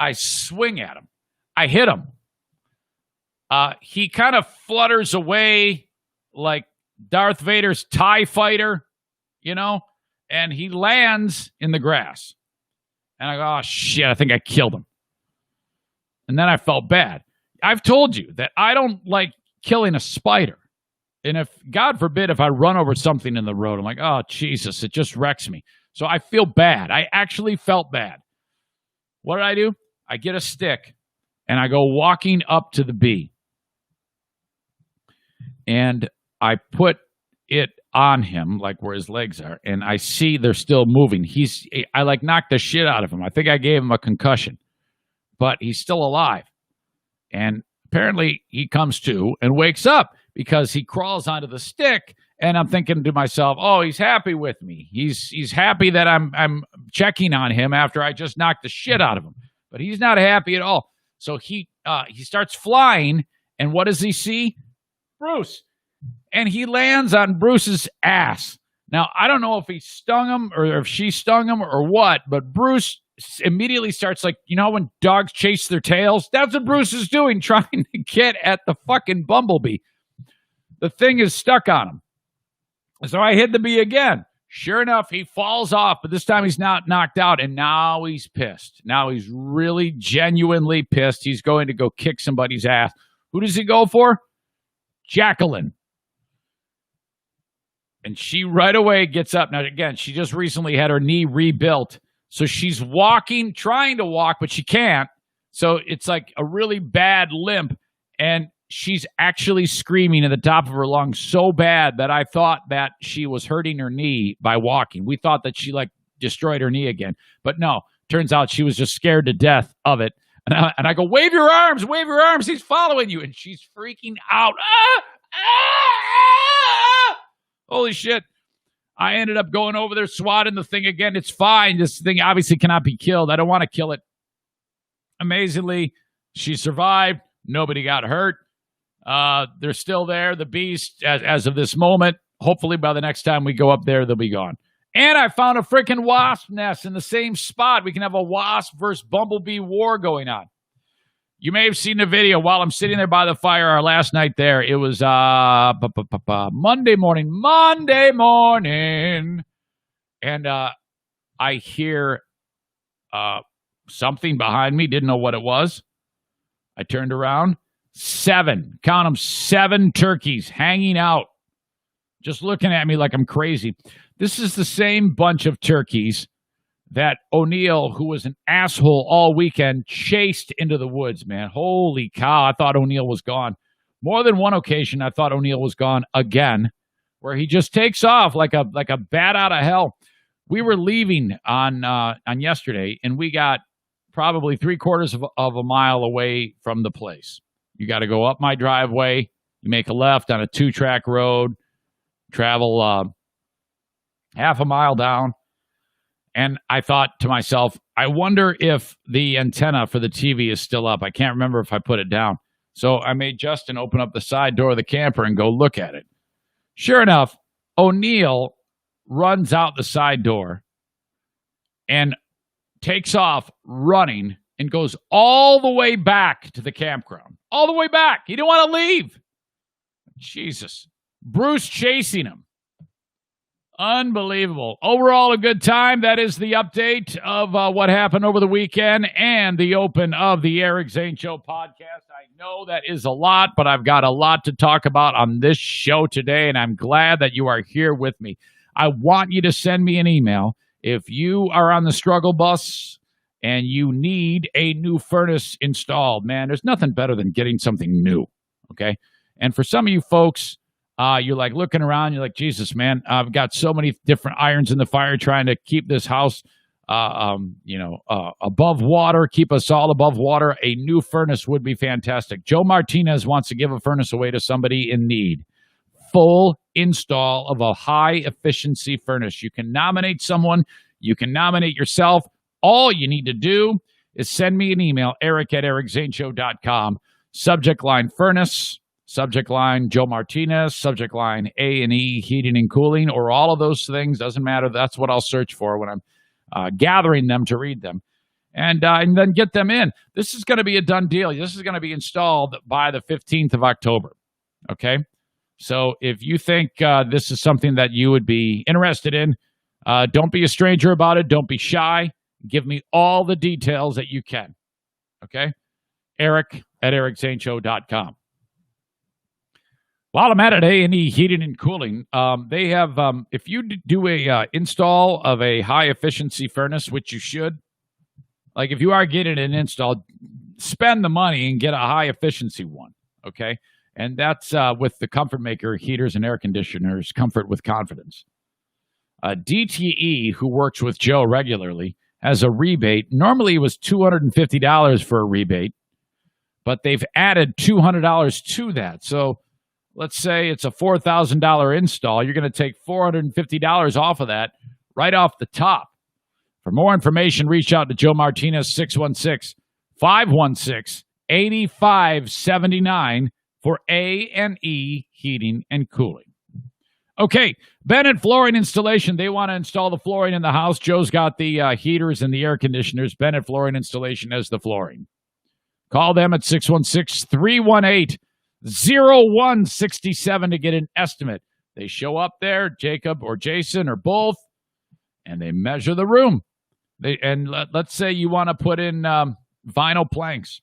S1: I swing at him. I hit him. He kind of flutters away like Darth Vader's TIE fighter, and he lands in the grass. And I go, oh, shit, I think I killed him. And then I felt bad. I've told you that I don't like killing a spider. And if, God forbid, if I run over something in the road, I'm like, oh, Jesus, it just wrecks me. So I feel bad. I actually felt bad. What did I do? I get a stick, and I go walking up to the bee. And I put it on him, like where his legs are, and I see they're still moving. I knocked the shit out of him. I think I gave him a concussion, but he's still alive. And apparently he comes to and wakes up because he crawls onto the stick, and I'm thinking to myself, oh, he's happy with me. He's happy that I'm checking on him after I just knocked the shit out of him. But he's not happy at all. So he starts flying, and what does he see? Bruce. And he lands on Bruce's ass. Now, I don't know if he stung him or if she stung him or what, but Bruce immediately starts like, you know when dogs chase their tails? That's what Bruce is doing, trying to get at the fucking bumblebee. The thing is stuck on him. So I hit the bee again. Sure enough, he falls off, but this time he's not knocked out, and now he's pissed. Now he's really genuinely pissed. He's going to go kick somebody's ass. Who does he go for? Jacqueline. And she right away gets up. Now, again, she just recently had her knee rebuilt. So she's walking, trying to walk, but she can't. So it's like a really bad limp. And she's actually screaming at the top of her lungs so bad that I thought that she was hurting her knee by walking. We thought that she like destroyed her knee again. But no, turns out she was just scared to death of it. And I go, wave your arms, he's following you. And she's freaking out. Holy shit. I ended up going over there, swatting the thing again. It's fine. This thing obviously cannot be killed. I don't want to kill it. Amazingly, she survived. Nobody got hurt. They're still there. The beast, as of this moment, hopefully by the next time we go up there, they'll be gone. And I found a freaking wasp nest in the same spot. We can have a wasp versus bumblebee war going on. You may have seen the video while I'm sitting there by the fire our last night there. It was Monday morning. And I hear something behind me. Didn't know what it was. I turned around. 7 turkeys hanging out. Just looking at me like I'm crazy. This is the same bunch of turkeys that O'Neill, who was an asshole all weekend, chased into the woods, man. Holy cow, I thought O'Neill was gone. More than one occasion, I thought O'Neill was gone again, where he just takes off like a bat out of hell. We were leaving on yesterday, and we got probably 3/4 of a mile away from the place. You got to go up my driveway. You make a left on a 2-track road, travel half a mile down. And I thought to myself, I wonder if the antenna for the TV is still up. I can't remember if I put it down. So I made Justin open up the side door of the camper and go look at it. Sure enough, O'Neill runs out the side door and takes off running and goes all the way back to the campground. All the way back. He didn't want to leave. Jesus. Bruce chasing him. Unbelievable. Overall, a good time. That is the update of what happened over the weekend and the open of the Eric Zane Show podcast. I know that is a lot, but I've got a lot to talk about on this show today, and I'm glad that you are here with me. I want you to send me an email if you are on the struggle bus and you need a new furnace installed. Man, there's nothing better than getting something new, okay? And for some of you folks, you're like looking around, you're like, Jesus, man, I've got so many different irons in the fire trying to keep this house, above water, keep us all above water. A new furnace would be fantastic. Joe Martinez wants to give a furnace away to somebody in need. Full install of a high-efficiency furnace. You can nominate someone. You can nominate yourself. All you need to do is send me an email, eric@ericzaneshow.com. Subject line furnace. Subject line Joe Martinez, subject line A&E Heating and Cooling, or all of those things. Doesn't matter. That's what I'll search for when I'm gathering them to read them. And then get them in. This is going to be a done deal. This is going to be installed by the 15th of October. Okay? So if you think this is something that you would be interested in, don't be a stranger about it. Don't be shy. Give me all the details that you can. Okay? Eric@ericzaneshow.com. While I'm at it, A&E Heating and Cooling, they have, if you do a install of a high-efficiency furnace, which you should, like if you are getting an install, spend the money and get a high-efficiency one, okay? And that's with the Comfort Maker Heaters and Air Conditioners, Comfort with Confidence. DTE, who works with Joe regularly, has a rebate. Normally it was $250 for a rebate, but they've added $200 to that. So let's say it's a $4,000 install, you're going to take $450 off of that right off the top. For more information, reach out to Joe Martinez, 616-516-8579 for A&E Heating and Cooling. Okay, Bennett Flooring Installation. They want to install the flooring in the house. Joe's got the heaters and the air conditioners. Bennett Flooring Installation has the flooring. Call them at 616-318-0167 to get an estimate. They show up there, Jacob or Jason or both, and they measure the room. Let's say you want to put in vinyl planks.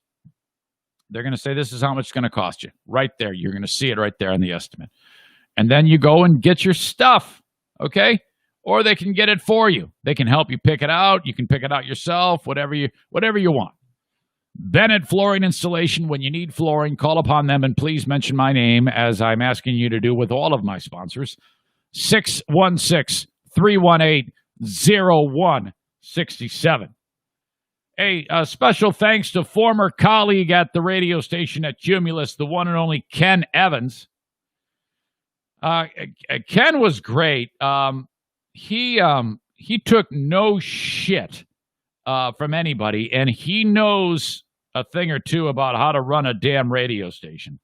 S1: They're going to say, this is how much it's going to cost you. Right there. You're going to see it right there on the estimate. And then you go and get your stuff, okay? Or they can get it for you. They can help you pick it out. You can pick it out yourself, whatever you want. Bennett Flooring Installation. When you need flooring, call upon them, and please mention my name, as I'm asking you to do with all of my sponsors. 616-318-0167. Hey, special thanks to former colleague at the radio station at Cumulus, the one and only Ken Evans. Ken was great. He took no shit from anybody, and he knows a thing or two about how to run a damn radio station.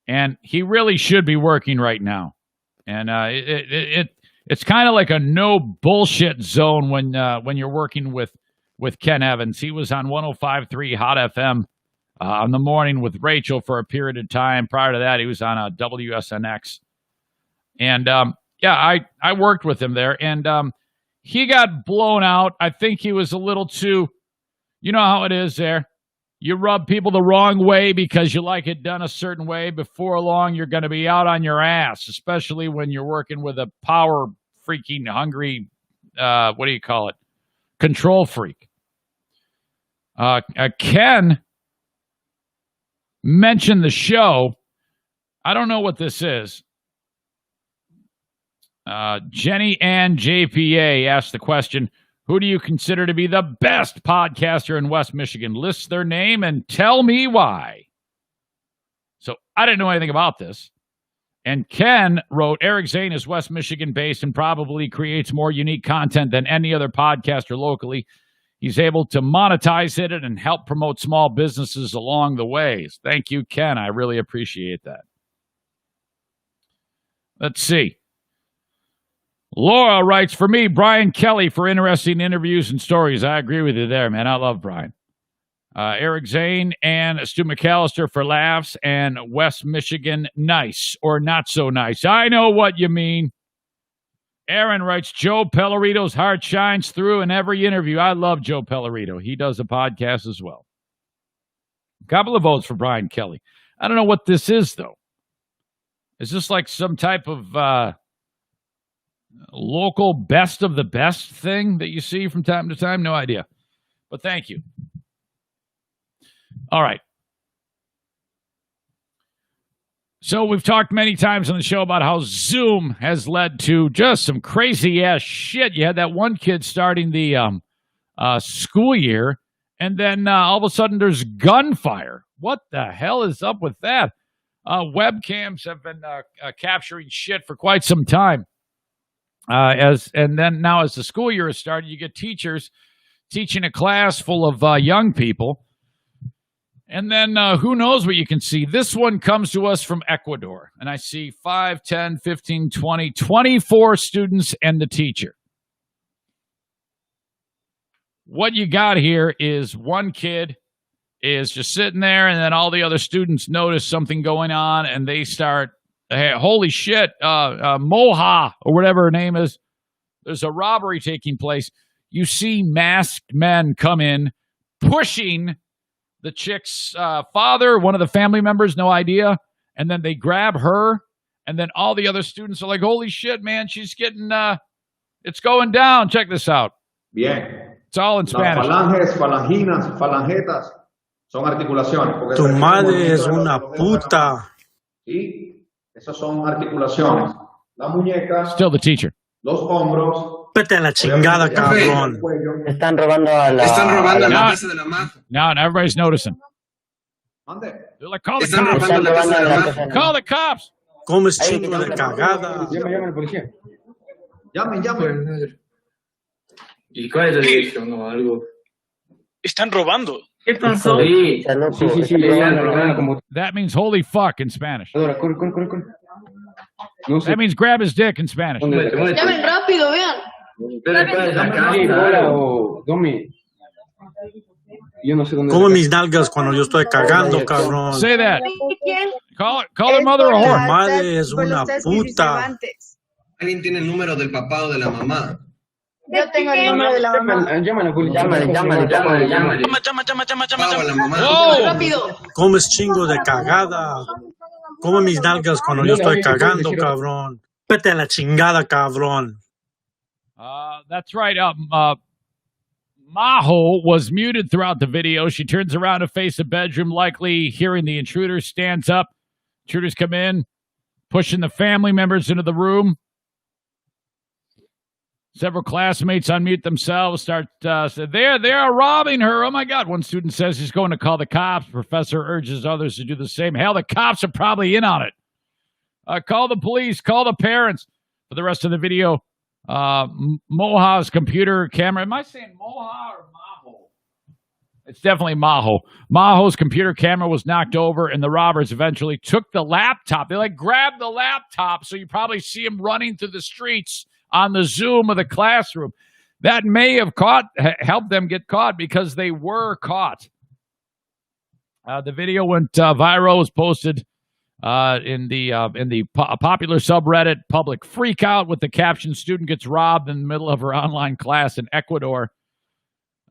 S1: And he really should be working right now. And it's kind of like a no bullshit zone when you're working with Ken Evans. He was on 105.3 Hot FM in the morning with Rachel for a period of time. Prior to that, he was on WSNX. And, I worked with him there. And he got blown out. I think he was a little too, you know how it is there. You rub people the wrong way because you like it done a certain way. Before long, you're going to be out on your ass, especially when you're working with a power freaking hungry, control freak. Ken mentioned the show. I don't know what this is. Jenny Ann JPA asked the question, who do you consider to be the best podcaster in West Michigan? List their name and tell me why. So I didn't know anything about this. And Ken wrote, Eric Zane is West Michigan-based and probably creates more unique content than any other podcaster locally. He's able to monetize it and help promote small businesses along the ways. Thank you, Ken. I really appreciate that. Let's see. Laura writes, for me, Brian Kelly for interesting interviews and stories. I agree with you there, man. I love Brian. Eric Zane and Stu McAllister for laughs, and West Michigan nice or not so nice. I know what you mean. Aaron writes, Joe Pellerito's heart shines through in every interview. I love Joe Pellerito. He does a podcast as well. A couple of votes for Brian Kelly. I don't know what this is, though. Is this like some type of local best of the best thing that you see from time to time? No idea. But thank you. All right. So we've talked many times on the show about how Zoom has led to just some crazy-ass shit. You had that one kid starting the school year, and then all of a sudden there's gunfire. What the hell is up with that? Webcams have been capturing shit for quite some time. And then now as the school year has started, you get teachers teaching a class full of young people. And then who knows what you can see. This one comes to us from Ecuador. And I see 5, 10, 15, 20, 24 students and the teacher. What you got here is one kid is just sitting there, and then all the other students notice something going on, and they start, hey, holy shit, Moha, or whatever her name is. There's a robbery taking place. You see masked men come in, pushing the chick's father, one of the family members, no idea. And then they grab her, and then all the other students are like, holy shit, man, she's getting, it's going down. Check this out.
S3: Bien.
S1: It's all in Spanish.
S3: Las falanges, falangetas son articulaciones.
S4: Tu madre es una puta.
S3: Sí, esas son articulaciones. La muñeca.
S1: Still the teacher.
S3: Los hombros.
S4: Vete a la chingada, cabrón.
S5: Están robando a la casa de la mafia.
S1: Now everybody's noticing.
S3: Mande.
S1: They're like, call the
S5: Están
S1: cops.
S5: robando la casa de la mamá.
S1: Call the cops.
S4: Comes chingo de cagada.
S6: Llama al policía.
S3: Llamen.
S6: ¿Y cuál es la dirección o algo?
S7: Están robando.
S6: ¿Qué pasó? Sí, como...
S1: That means holy fuck in Spanish.
S6: Corre. No sé.
S1: That means grab his dick in Spanish.
S8: Llamen rápido, vean.
S6: Sí, hola, o Domi. Yo no sé dónde.
S4: Come mis nalgas cuando yo estoy cagando, cabrón.
S1: Say that. Call their mother a
S4: Tu
S1: whore.
S4: madre es una puta.
S5: ¿Alguien tiene el número del papá o de la mamá?
S8: Yo tengo el número de la mamá.
S6: Llama a la policía.
S5: Llama.
S7: Llama.
S5: A la mamá.
S1: Whoa.
S8: Rápido.
S4: Comes chingo de cagada. Come mis nalgas cuando yo estoy cagando, cabrón. Vete a la chingada, cabrón.
S1: That's right. Maho was muted throughout the video. She turns around to face the bedroom, likely hearing the intruders, stands up. Intruders come in, pushing the family members into the room. Several classmates unmute themselves, start say, they are robbing her. Oh my God. One student says he's going to call the cops. Professor urges others to do the same. Hell, the cops are probably in on it. Call the police, call the parents. For the rest of the video, Moha's computer camera. Am I saying Moha or Maho? It's definitely Maho. Maho's computer camera was knocked over, and the robbers eventually took the laptop. They grabbed the laptop, so you probably see him running through the streets on the Zoom of the classroom. That may have helped them get caught because they were caught. The video went viral. Was posted in the popular subreddit Public Freakout with the caption, "Student gets robbed in the middle of her online class in Ecuador."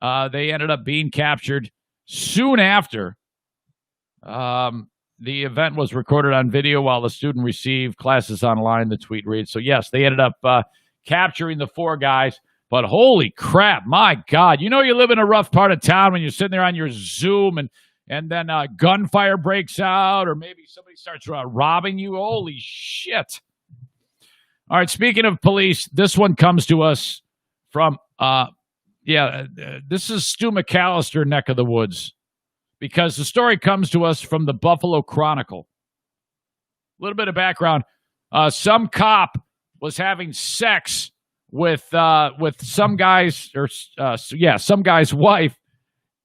S1: They ended up being captured soon after. The event was recorded on video while the student received classes online, the tweet reads. So, yes, they ended up capturing the four guys. But holy crap, my God. You know you live in a rough part of town when you're sitting there on your Zoom and then gunfire breaks out, or maybe somebody starts robbing you. Holy shit. All right, speaking of police, this one comes to us from, this is Stu McAllister neck of the woods, because the story comes to us from the Buffalo Chronicle. A little bit of background. Some cop was having sex with some guy's, some guy's wife.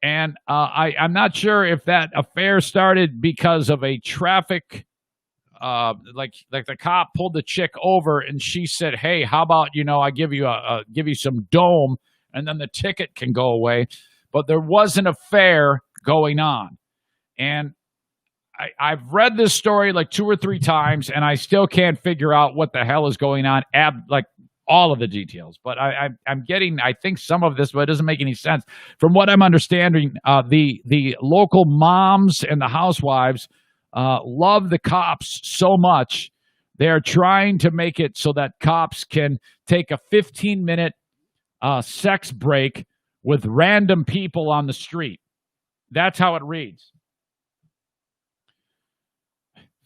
S1: And I'm not sure if that affair started because of a traffic, like the cop pulled the chick over and she said, "Hey, how about I give you some dome, and then the ticket can go away." But there was an affair going on, and I've read this story like 2 or 3 times, and I still can't figure out what the hell is going on. All of the details, but I'm getting, I think, some of this, but it doesn't make any sense. From what I'm understanding, the local moms and the housewives love the cops so much, they're trying to make it so that cops can take a 15-minute sex break with random people on the street. That's how it reads.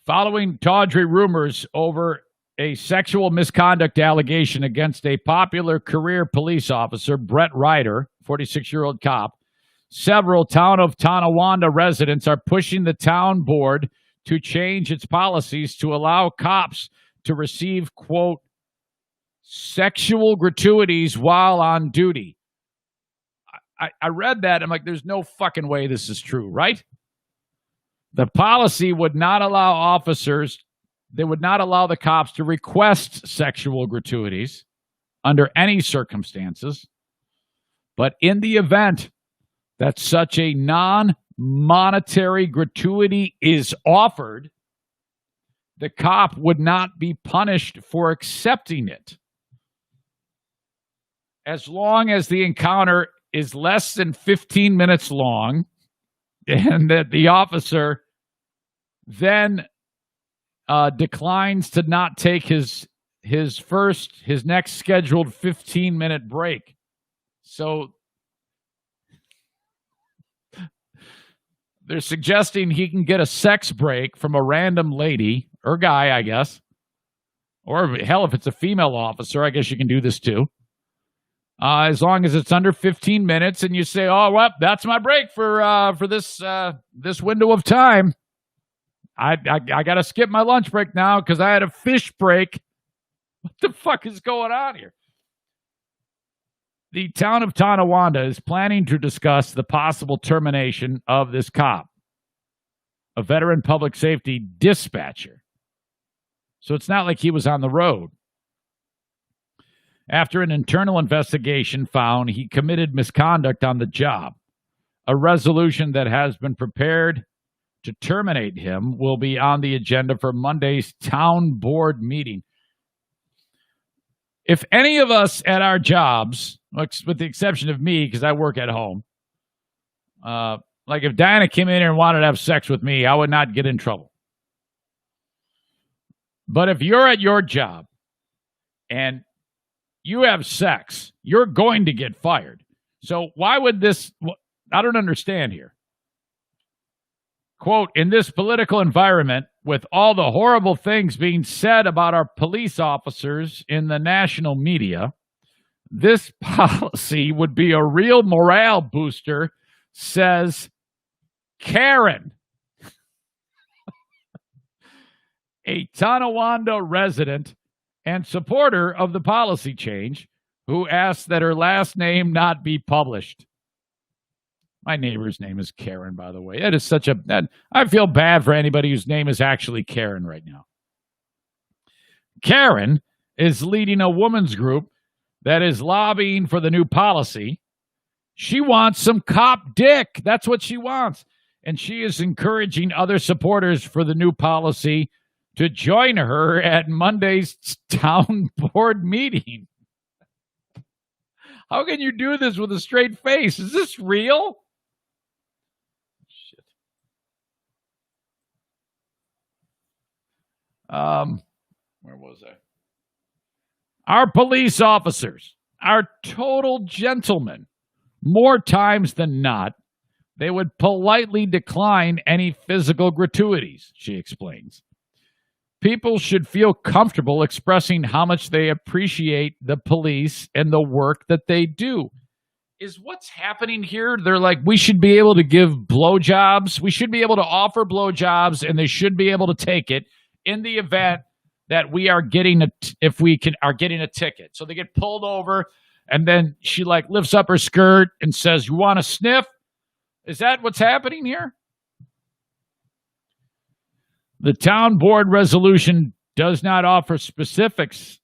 S1: Following tawdry rumors over a sexual misconduct allegation against a popular career police officer, Brett Ryder, 46-year-old cop, several town of Tonawanda residents are pushing the town board to change its policies to allow cops to receive, quote, sexual gratuities while on duty. I read that. I'm like, there's no fucking way this is true, right? The policy would not allow they would not allow the cops to request sexual gratuities under any circumstances. But in the event that such a non-monetary gratuity is offered, the cop would not be punished for accepting it, as long as the encounter is less than 15 minutes long, and that the officer then declines to not take his next scheduled 15-minute break. So they're suggesting he can get a sex break from a random lady or guy, I guess. Or hell, if it's a female officer, I guess you can do this too. as long as it's under 15 minutes, and you say, "Oh, well, that's my break for this window of time. I got to skip my lunch break now because I had a fish break." What the fuck is going on here? The town of Tonawanda is planning to discuss the possible termination of this cop, a veteran public safety dispatcher. So it's not like he was on the road. After an internal investigation found he committed misconduct on the job, a resolution that has been prepared to terminate him will be on the agenda for Monday's town board meeting. If any of us at our jobs, with the exception of me, because I work at home, like if Diana came in here and wanted to have sex with me, I would not get in trouble. But if you're at your job and you have sex, you're going to get fired. So why would this, I don't understand here. Quote, in this political environment, with all the horrible things being said about our police officers in the national media, this policy would be a real morale booster, says Karen, a Tonawanda resident and supporter of the policy change, who asked that her last name not be published. My neighbor's name is Karen, by the way. That is I feel bad for anybody whose name is actually Karen right now. Karen is leading a women's group that is lobbying for the new policy. She wants some cop dick. That's what she wants. And she is encouraging other supporters for the new policy to join her at Monday's town board meeting. How can you do this with a straight face? Is this real? Shit. Where was I? Our police officers are total gentlemen. More times than not, they would politely decline any physical gratuities, she explains. People should feel comfortable expressing how much they appreciate the police and the work that they do. Is what's happening here? They're like, we should be able to give blowjobs. We should be able to offer blowjobs, and they should be able to take it in the event that we are getting are getting a ticket. So they get pulled over, and then she like lifts up her skirt and says, "You want to sniff?" Is that what's happening here? The town board resolution does not offer specifics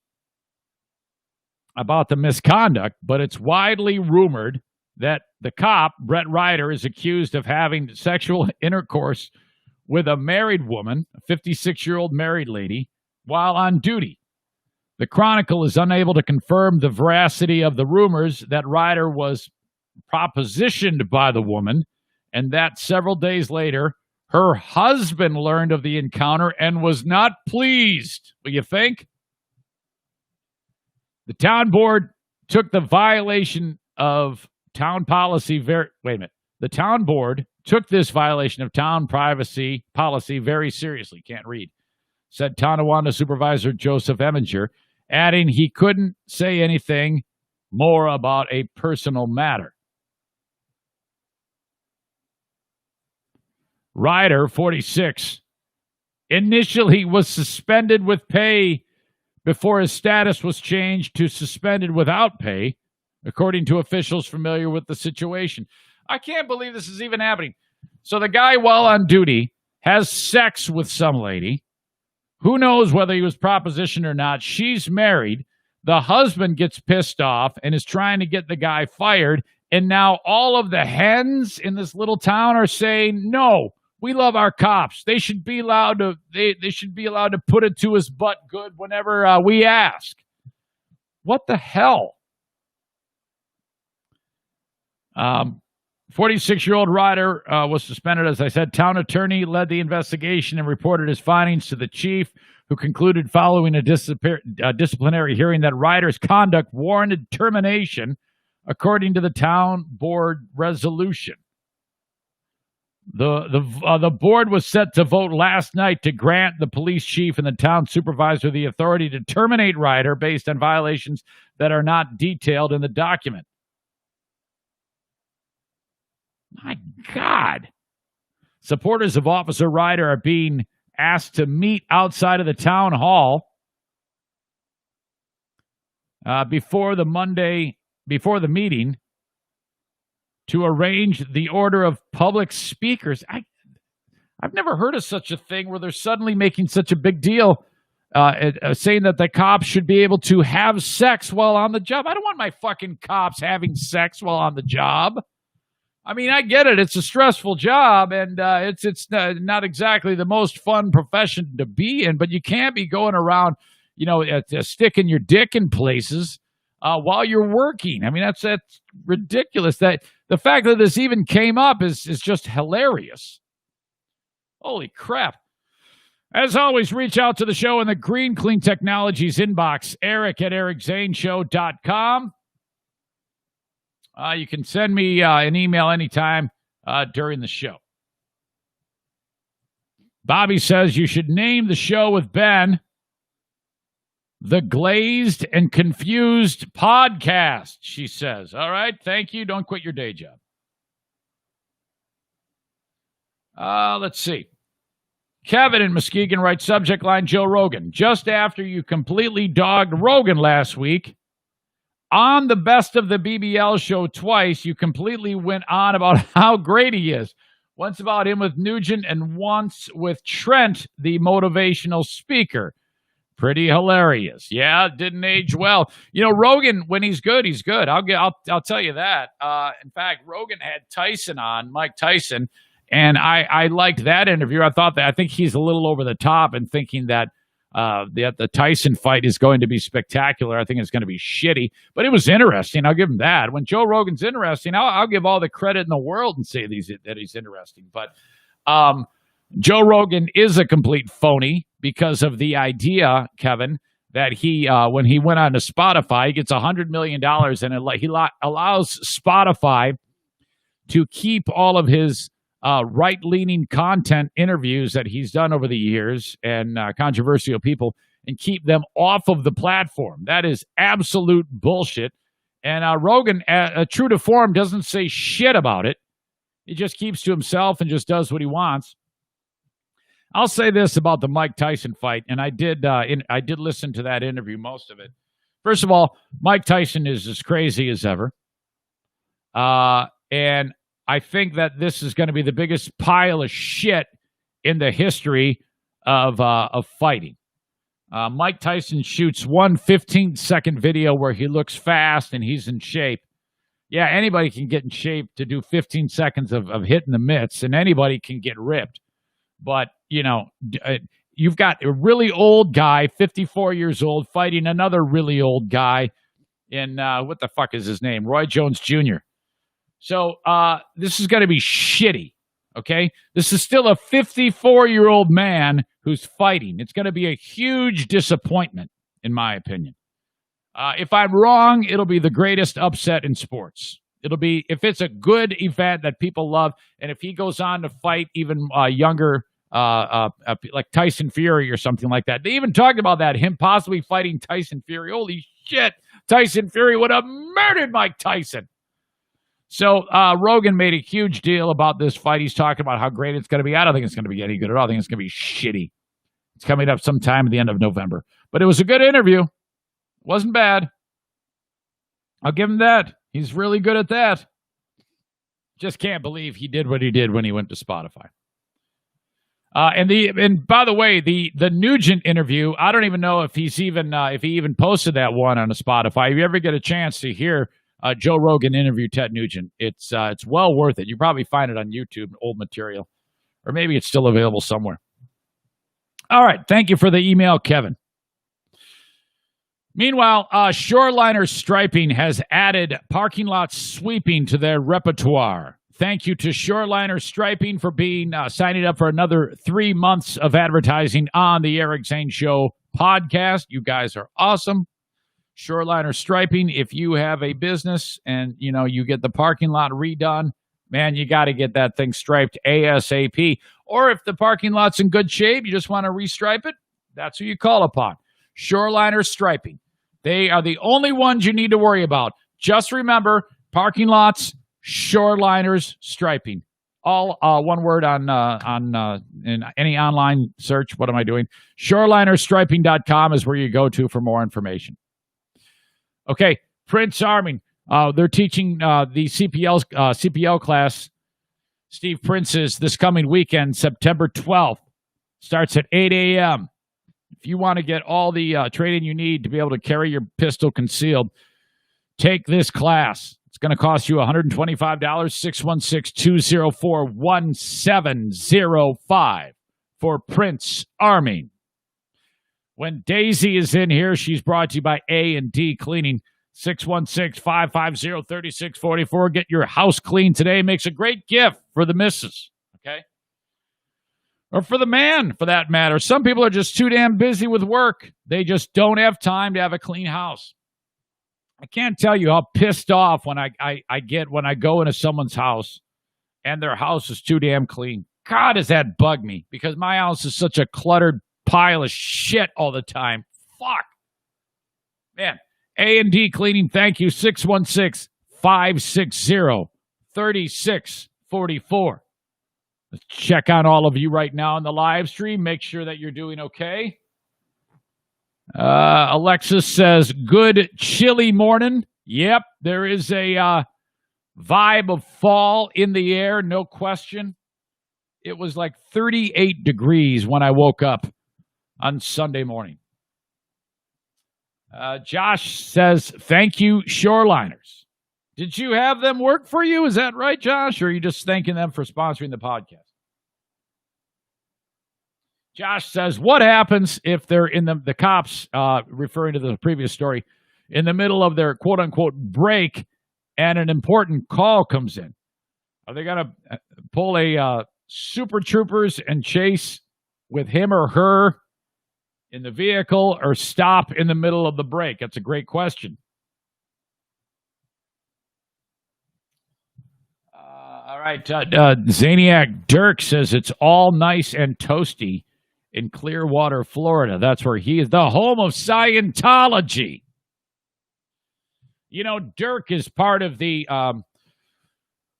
S1: about the misconduct, but it's widely rumored that the cop, Brett Ryder, is accused of having sexual intercourse with a married woman, a 56-year-old married lady, while on duty. The Chronicle is unable to confirm the veracity of the rumors that Ryder was propositioned by the woman, and that several days later, her husband learned of the encounter and was not pleased. What do you think? The town board took the violation of town policy The town board took this violation of town privacy policy very seriously. Can't read. Said Tonawanda Supervisor Joseph Eminger, adding he couldn't say anything more about a personal matter. Ryder, 46, initially was suspended with pay before his status was changed to suspended without pay, according to officials familiar with the situation. I can't believe this is even happening. So the guy, while on duty, has sex with some lady. Who knows whether he was propositioned or not? She's married. The husband gets pissed off and is trying to get the guy fired. And now all of the hens in this little town are saying, no, we love our cops. They should be allowed to. They should be allowed to put it to his butt good whenever we ask. What the hell? 46-year-old Ryder was suspended, as I said. Town attorney led the investigation and reported his findings to the chief, who concluded following a disciplinary hearing that Ryder's conduct warranted termination, according to the town board resolution. The board was set to vote last night to grant the police chief and the town supervisor the authority to terminate Ryder based on violations that are not detailed in the document. My God. Supporters of Officer Ryder are being asked to meet outside of the town hall before the meeting to arrange the order of public speakers. I've never heard of such a thing where they're suddenly making such a big deal saying that the cops should be able to have sex while on the job. I don't want my fucking cops having sex while on the job. I mean, I get it. It's a stressful job, and it's not exactly the most fun profession to be in, but you can't be going around, sticking your dick in places while you're working. I mean, that's ridiculous. That the fact that this even came up is just hilarious. Holy crap. As always, reach out to the show in the Green Clean Technologies inbox, Eric at ericzaneshow.com. You can send me an email anytime during the show. Bobby says you should name the show with Ben the Glazed and Confused Podcast, she says. All right, thank you. Don't quit your day job. Let's see. Kevin in Muskegon writes, subject line, Joe Rogan. Just after you completely dogged Rogan last week, on the Best of the BBL show twice, you completely went on about how great he is. Once about him with Nugent and once with Trent, the motivational speaker. Pretty hilarious. Yeah, it didn't age well. Rogan, when he's good, he's good. I'll tell you that. In fact, Rogan had Tyson on, Mike Tyson, and I liked that interview. I think he's a little over the top in thinking that the Tyson fight is going to be spectacular. I think it's going to be shitty, but it was interesting. I'll give him that. When Joe Rogan's interesting, I'll give all the credit in the world and say that he's interesting. But Joe Rogan is a complete phony because of the idea, Kevin, that he when he went on to Spotify, he gets $100 million and he allows Spotify to keep all of his right-leaning content interviews that he's done over the years and controversial people and keep them off of the platform. That is absolute bullshit. And Rogan, true to form, doesn't say shit about it. He just keeps to himself and just does what he wants. I'll say this about the Mike Tyson fight, and I did listen to that interview, most of it. First of all, Mike Tyson is as crazy as ever. And I think that this is going to be the biggest pile of shit in the history of fighting. Mike Tyson shoots one 15-second video where he looks fast and he's in shape. Yeah, anybody can get in shape to do 15 seconds of hitting the mitts, and anybody can get ripped. But, you've got a really old guy, 54 years old, fighting another really old guy in, what the fuck is his name? Roy Jones Jr. So this is going to be shitty, okay? This is still a 54-year-old man who's fighting. It's going to be a huge disappointment, in my opinion. If I'm wrong, it'll be the greatest upset in sports. It'll be, if it's a good event that people love, and if he goes on to fight even younger, like Tyson Fury or something like that. They even talked about that, him possibly fighting Tyson Fury. Holy shit, Tyson Fury would have murdered Mike Tyson. So Rogan made a huge deal about this fight. He's talking about how great it's going to be. I don't think it's going to be any good at all. I think it's going to be shitty. It's coming up sometime at the end of November. But it was a good interview. Wasn't bad. I'll give him that. He's really good at that. Just can't believe he did what he did when he went to Spotify. And by the way, the Nugent interview, I don't even know if he even posted that one on a Spotify. If you ever get a chance to hear Joe Rogan interview Ted Nugent, it's well worth it. You probably find it on YouTube, old material, or maybe it's still available somewhere. All right, thank you for the email, Kevin. Meanwhile, Shoreliner Striping has added parking lot sweeping to their repertoire. Thank you to Shoreliner Striping for signing up for another 3 months of advertising on the Eric Zane Show podcast. You guys are awesome. Shoreliner Striping, if you have a business and you get the parking lot redone, man, you got to get that thing striped ASAP. Or if the parking lot's in good shape, you just want to restripe it, that's who you call upon. Shoreliner Striping. They are the only ones you need to worry about. Just remember, parking lots, Shoreliners Striping. All one word on in any online search. What am I doing? Shorelinerstriping.com is where you go to for more information. Okay, Prince Arming. They're teaching the CPL class, Steve Prince's, this coming weekend, September 12th. Starts at 8 a.m. If you want to get all the training you need to be able to carry your pistol concealed, take this class. It's going to cost you $125, 616-204-1705 for Prince Arming. When Daisy is in here, she's brought to you by A&D Cleaning, 616-550-3644. Get your house clean today. Makes a great gift for the missus, okay? Or for the man, for that matter. Some people are just too damn busy with work. They just don't have time to have a clean house. I can't tell you how pissed off when I get when I go into someone's house and their house is too damn clean. God, does that bug me, because my house is such a cluttered pile of shit all the time. Fuck. Man, A&D Cleaning, thank you, 616-560-3644. Let's check on all of you right now in the live stream. Make sure that you're doing okay. Alexis says, good chilly morning. Yep, there is a vibe of fall in the air, no question. It was like 38 degrees when I woke up on Sunday morning. Josh says, thank you, Shoreliners. Did you have them work for you? Is that right, Josh? Or are you just thanking them for sponsoring the podcast? Josh says, what happens if they're in the cops, referring to the previous story, in the middle of their quote-unquote break and an important call comes in? Are they going to pull a Super Troopers and chase with him or her in the vehicle, or stop in the middle of the break? That's a great question. All right. Zaniac Dirk says it's all nice and toasty in Clearwater, Florida. That's where he is, the home of Scientology. You know, Dirk is part of the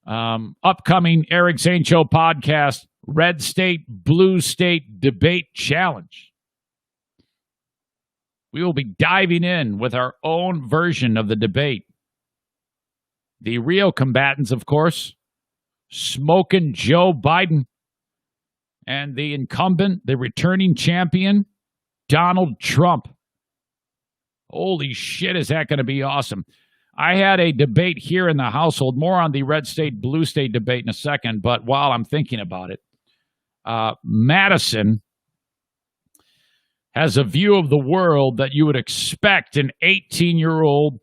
S1: upcoming Eric Zane Show podcast, Red State, Blue State Debate Challenge. We will be diving in with our own version of the debate. The real combatants, of course, smoking Joe Biden, and the incumbent, the returning champion, Donald Trump. Holy shit, is that going to be awesome. I had a debate here in the household, more on the red state, blue state debate in a second, but while I'm thinking about it, Madison has a view of the world that you would expect an 18-year-old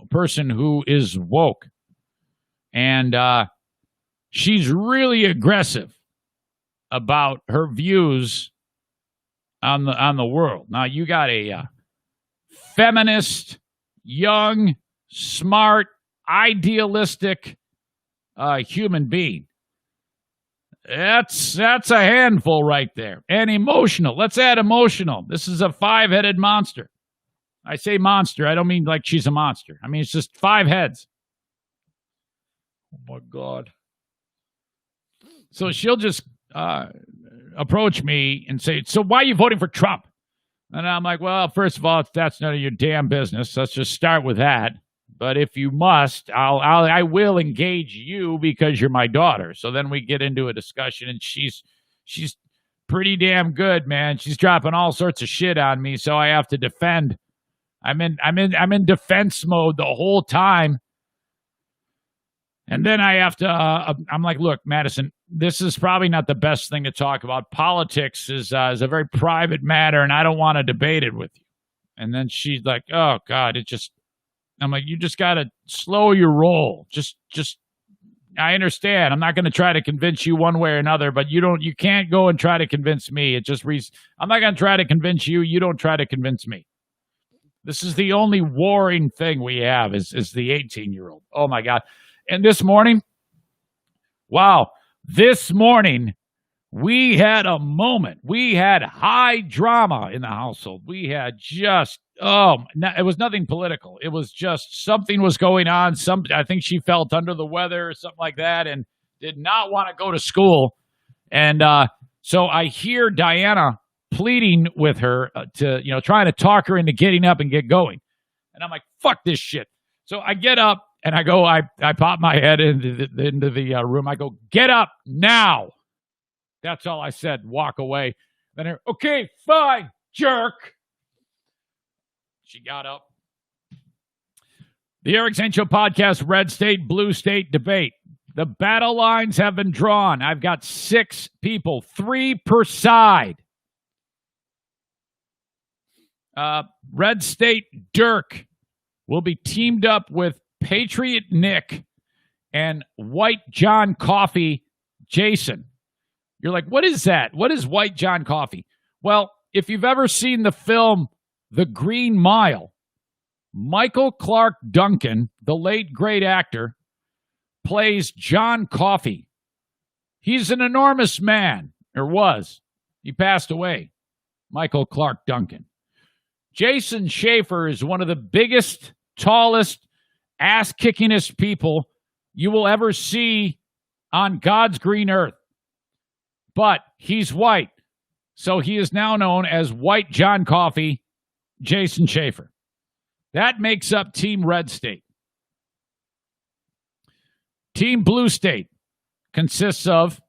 S1: person who is woke. And she's really aggressive about her views on the world. Now, you got a feminist, young, smart, idealistic human being. That's a handful right there. And emotional. Let's add emotional. This is a 5-headed monster. I say monster. I don't mean like she's a monster. I mean, it's just 5 heads. Oh, my God. So she'll just approach me and say, so why are you voting for Trump? And I'm like, well, first of all, that's none of your damn business. Let's just start with that. But if you must, I will engage you because you're my daughter. So then we get into a discussion, and she's pretty damn good, man. She's dropping all sorts of shit on me, so I have to defend. I'm in defense mode the whole time. And then I have to, I'm like, look, Madison, this is probably not the best thing to talk about. Politics is a very private matter, and I don't want to debate it with you. And then she's like, oh, God, I'm like, you just got to slow your roll. Just, I understand. I'm not going to try to convince you one way or another, but you can't go and try to convince me. I'm not going to try to convince you. You don't try to convince me. This is the only warring thing we have is the 18-year-old. Oh, my God. And this morning, Wow. This morning, we had a moment. We had high drama in the household. We had just, it was nothing political. It was just something was going on. I think she felt under the weather or something like that and did not want to go to school. And so I hear Diana pleading with her trying to talk her into getting up and get going. And I'm like, fuck this shit. So I get up and I go, I pop my head into the room. I go, get up now. That's all I said. Walk away. Then I, okay, fine, jerk. She got up. The Eric Zane Show podcast, red state, blue state debate. The battle lines have been drawn. I've got 6 people, 3 per side. Red State Dirk will be teamed up with Patriot Nick and White John Coffee Jason. You're like, what is that? What is White John Coffee? Well, if you've ever seen the film The Green Mile, Michael Clark Duncan, the late great actor, plays John Coffey. He's an enormous man, or was. He passed away. Michael Clark Duncan. Jason Schaefer is one of the biggest, tallest, ass-kickingest people you will ever see on God's green earth. But he's white, so he is now known as White John Coffey, Jason Schaefer. That makes up Team Red State. Team Blue State consists of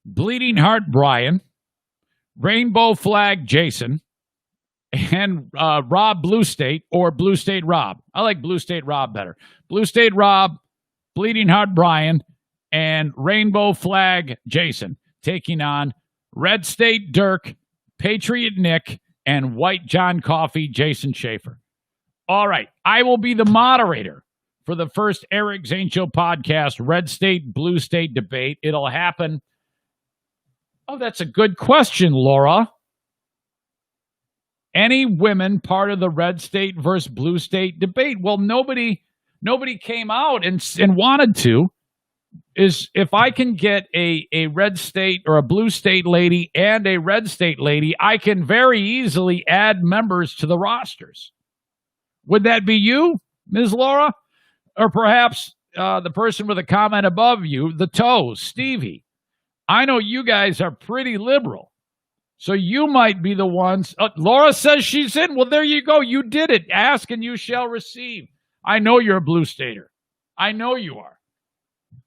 S1: Bleeding Heart Brian, Rainbow Flag Jason, and Rob Blue State, or Blue State Rob. I like Blue State Rob better. Blue State Rob, Bleeding Heart Brian, and Rainbow Flag Jason, taking on Red State Dirk, Patriot Nick, and White John Coffey Jason Schaefer. All right, I will be the moderator for the first Eric Zane Show podcast, Red State, Blue State debate. It'll happen. Oh, that's a good question, Laura. Any women part of the Red State versus Blue State debate? Well, nobody came out and wanted to. Is if I can get a Red State or a Blue State lady and a Red State lady, I can very easily add members to the rosters. Would that be you, Ms. Laura? Or perhaps the person with a comment above you, the toes, Stevie. I know you guys are pretty liberal. So you might be the ones. Laura says she's in. Well, there you go. You did it. Ask and you shall receive. I know you're a Blue Stater. I know you are.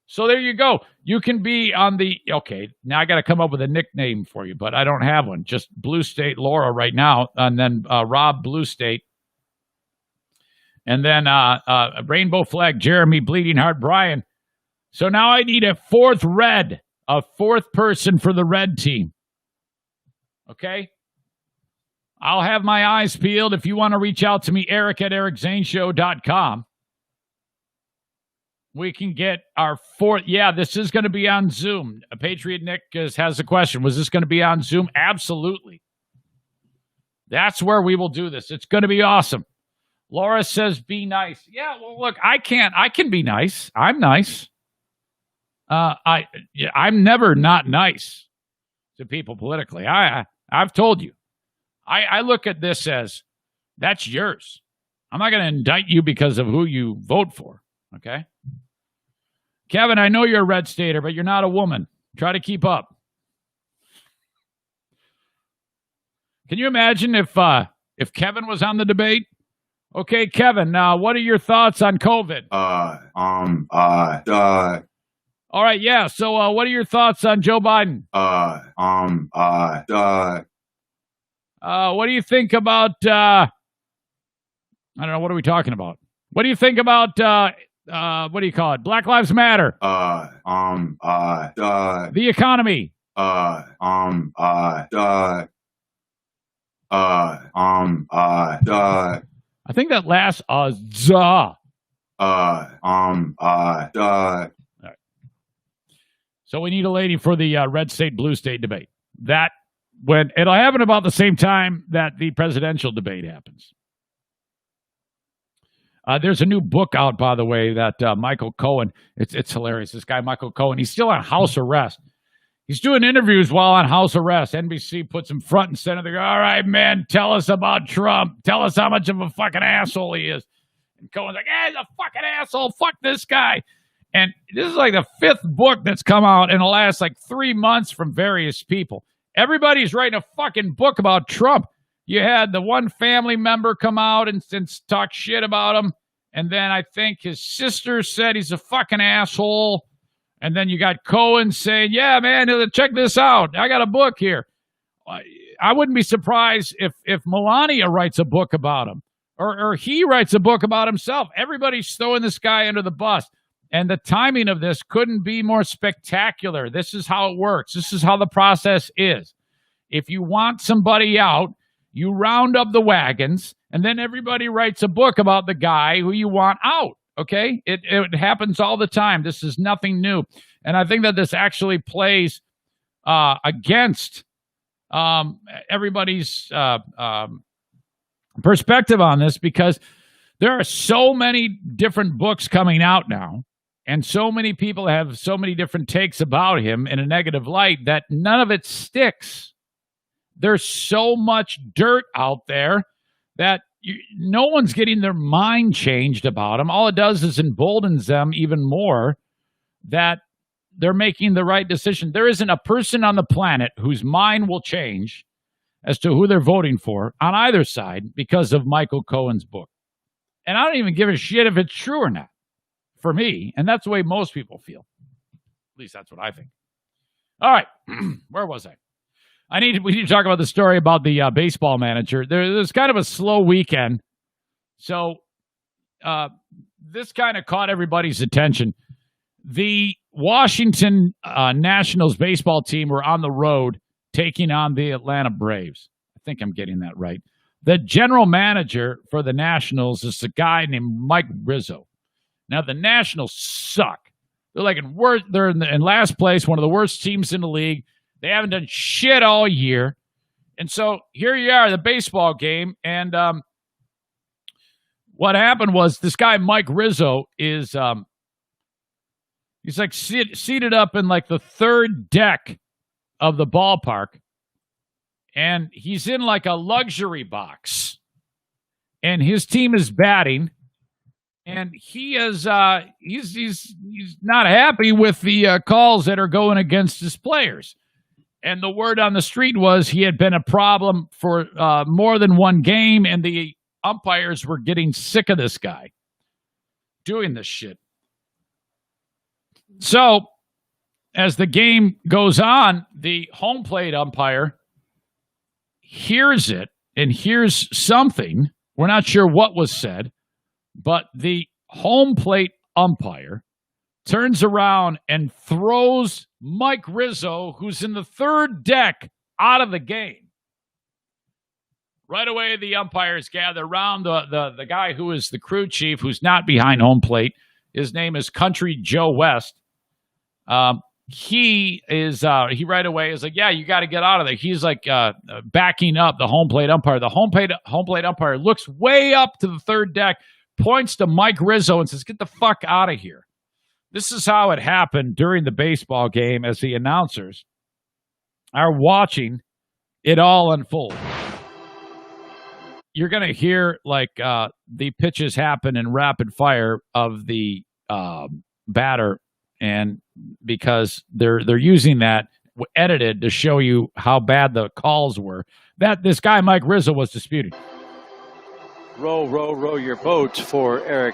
S1: So there you go. You can be on the, okay, now I got to come up with a nickname for you, but I don't have one. Just Blue State Laura right now, and then Rob Blue State. And then Rainbow Flag Jeremy, Bleeding Heart Brian. So now I need a fourth person for the red team. Okay? I'll have my eyes peeled. If you want to reach out to me, Eric at ericzaneshow.com. We can get our fourth. Yeah, this is going to be on Zoom. Patriot Nick has a question. Was this going to be on Zoom? Absolutely. That's where we will do this. It's going to be awesome. Laura says, be nice. Yeah, well, look, I can be nice. I'm nice. I'm never not nice to people politically. I've told you. I look at this as, that's yours. I'm not going to indict you because of who you vote for, okay? Kevin, I know you're a red stater, but you're not a woman. Try to keep up. Can you imagine if Kevin was on the debate? Okay, Kevin, now what are your thoughts on COVID? All right, yeah, so what are your thoughts on Joe Biden? What do you think about, I don't know, what are we talking about? What do you think about, what do you call it? Black Lives Matter. The economy. I think that last za. All right. So we need a lady for the red state, blue state debate. It'll happen about the same time that the presidential debate happens. There's a new book out, by the way, that Michael Cohen. It's hilarious. This guy, Michael Cohen, he's still on house arrest. He's doing interviews while on house arrest. NBC puts him front and center. They go, all right, man, tell us about Trump. Tell us how much of a fucking asshole he is. And Cohen's like, he's a fucking asshole. Fuck this guy. And this is like the 5th book that's come out in the last 3 months from various people. Everybody's writing a fucking book about Trump. You had the one family member come out and talk shit about him. And then I think his sister said he's a fucking asshole. And then you got Cohen saying, yeah, man, check this out. I got a book here. I wouldn't be surprised if Melania writes a book about him or he writes a book about himself. Everybody's throwing this guy under the bus. And the timing of this couldn't be more spectacular. This is how it works. This is how the process is. If you want somebody out, you round up the wagons, and then everybody writes a book about the guy who you want out. Okay, it happens all the time. This is nothing new, and I think that this actually plays against everybody's perspective on this, because there are so many different books coming out now, and so many people have so many different takes about him in a negative light that none of it sticks. There's so much dirt out there that no one's getting their mind changed about them. All it does is emboldens them even more that they're making the right decision. There isn't a person on the planet whose mind will change as to who they're voting for on either side because of Michael Cohen's book. And I don't even give a shit if it's true or not, for me. And that's the way most people feel. At least that's what I think. All right. Where was I? We need to talk about the story about the baseball manager. There's kind of a slow weekend. So this kind of caught everybody's attention. The Washington Nationals baseball team were on the road taking on the Atlanta Braves. I think I'm getting that right. The general manager for the Nationals is a guy named Mike Rizzo. Now, the Nationals suck. They're in last place, one of the worst teams in the league. They haven't done shit all year. And so here you are, the baseball game. And what happened was this guy, Mike Rizzo, is he's seated up in the third deck of the ballpark. And he's in a luxury box. And his team is batting. And he is he's not happy with the calls that are going against his players. And the word on the street was he had been a problem for more than one game, and the umpires were getting sick of this guy doing this shit. So, as the game goes on, the home plate umpire hears it and hears something. We're not sure what was said, but the home plate umpire turns around and throws Mike Rizzo, who's in the third deck, out of the game. Right away, the umpires gather around the guy who is the crew chief, who's not behind home plate. His name is Country Joe West. He right away is like, yeah, you got to get out of there. He's backing up the home plate umpire. The home plate umpire looks way up to the third deck, points to Mike Rizzo and says, get the fuck out of here. This is how it happened during the baseball game as the announcers are watching it all unfold. You're going to hear the pitches happen in rapid fire of the batter, and because they're using that edited to show you how bad the calls were, that this guy Mike Rizzo was disputing.
S9: Row, row, row your boat for Eric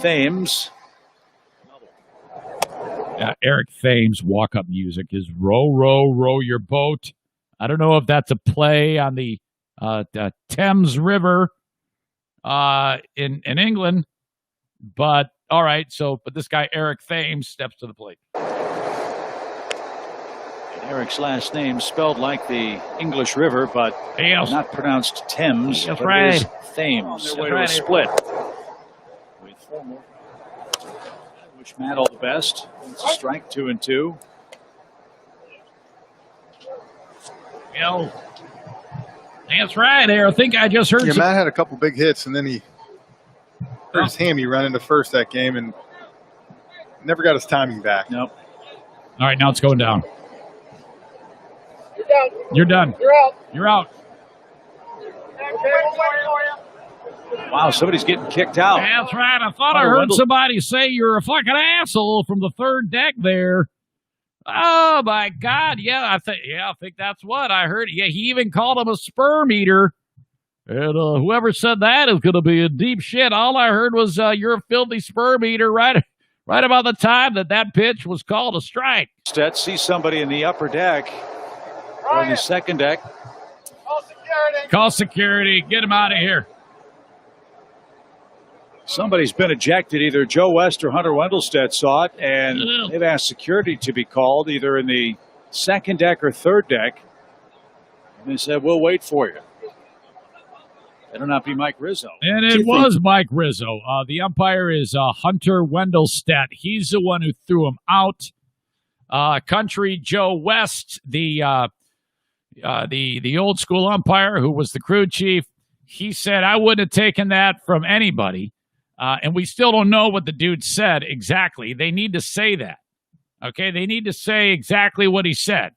S9: Thames.
S1: Eric Thames' walk-up music is row, row, row your boat. I don't know if that's a play on the Thames River in England, but all right. But this guy, Eric Thames, steps to the plate.
S9: And Eric's last name spelled like the English River, but not pronounced Thames.
S1: That's right.
S9: It is Thames. Way to split. With 4 more. Wish Matt all the best. It's a strike, 2-2.
S1: That's right. I think I just heard.
S10: Yeah, Matt had a couple big hits, and then he hurt his hammy running to first that game and never got his timing back.
S9: Nope.
S1: All right, now it's going down. You're done.
S2: You're out.
S1: You're out.
S9: Wow, somebody's getting kicked out.
S1: That's right. I thought I heard somebody say you're a fucking asshole from the third deck there. Oh my God! Yeah, I think that's what I heard. Yeah, he even called him a sperm eater. And whoever said that is going to be in deep shit. All I heard was you're a filthy sperm eater. Right about the time that pitch was called a strike.
S9: Stet sees somebody in the upper deck or in the second deck.
S1: Call security. Get him out of here.
S9: Somebody's been ejected. Either Joe West or Hunter Wendelstedt saw it, and they've asked security to be called either in the second deck or third deck. And they said, we'll wait for you. Better not be Mike Rizzo.
S1: And it was Mike Rizzo. The umpire is Hunter Wendelstedt. He's the one who threw him out. Country Joe West, the old school umpire who was the crew chief, he said, I wouldn't have taken that from anybody. And we still don't know what the dude said exactly. They need to say that. Okay? They need to say exactly what he said.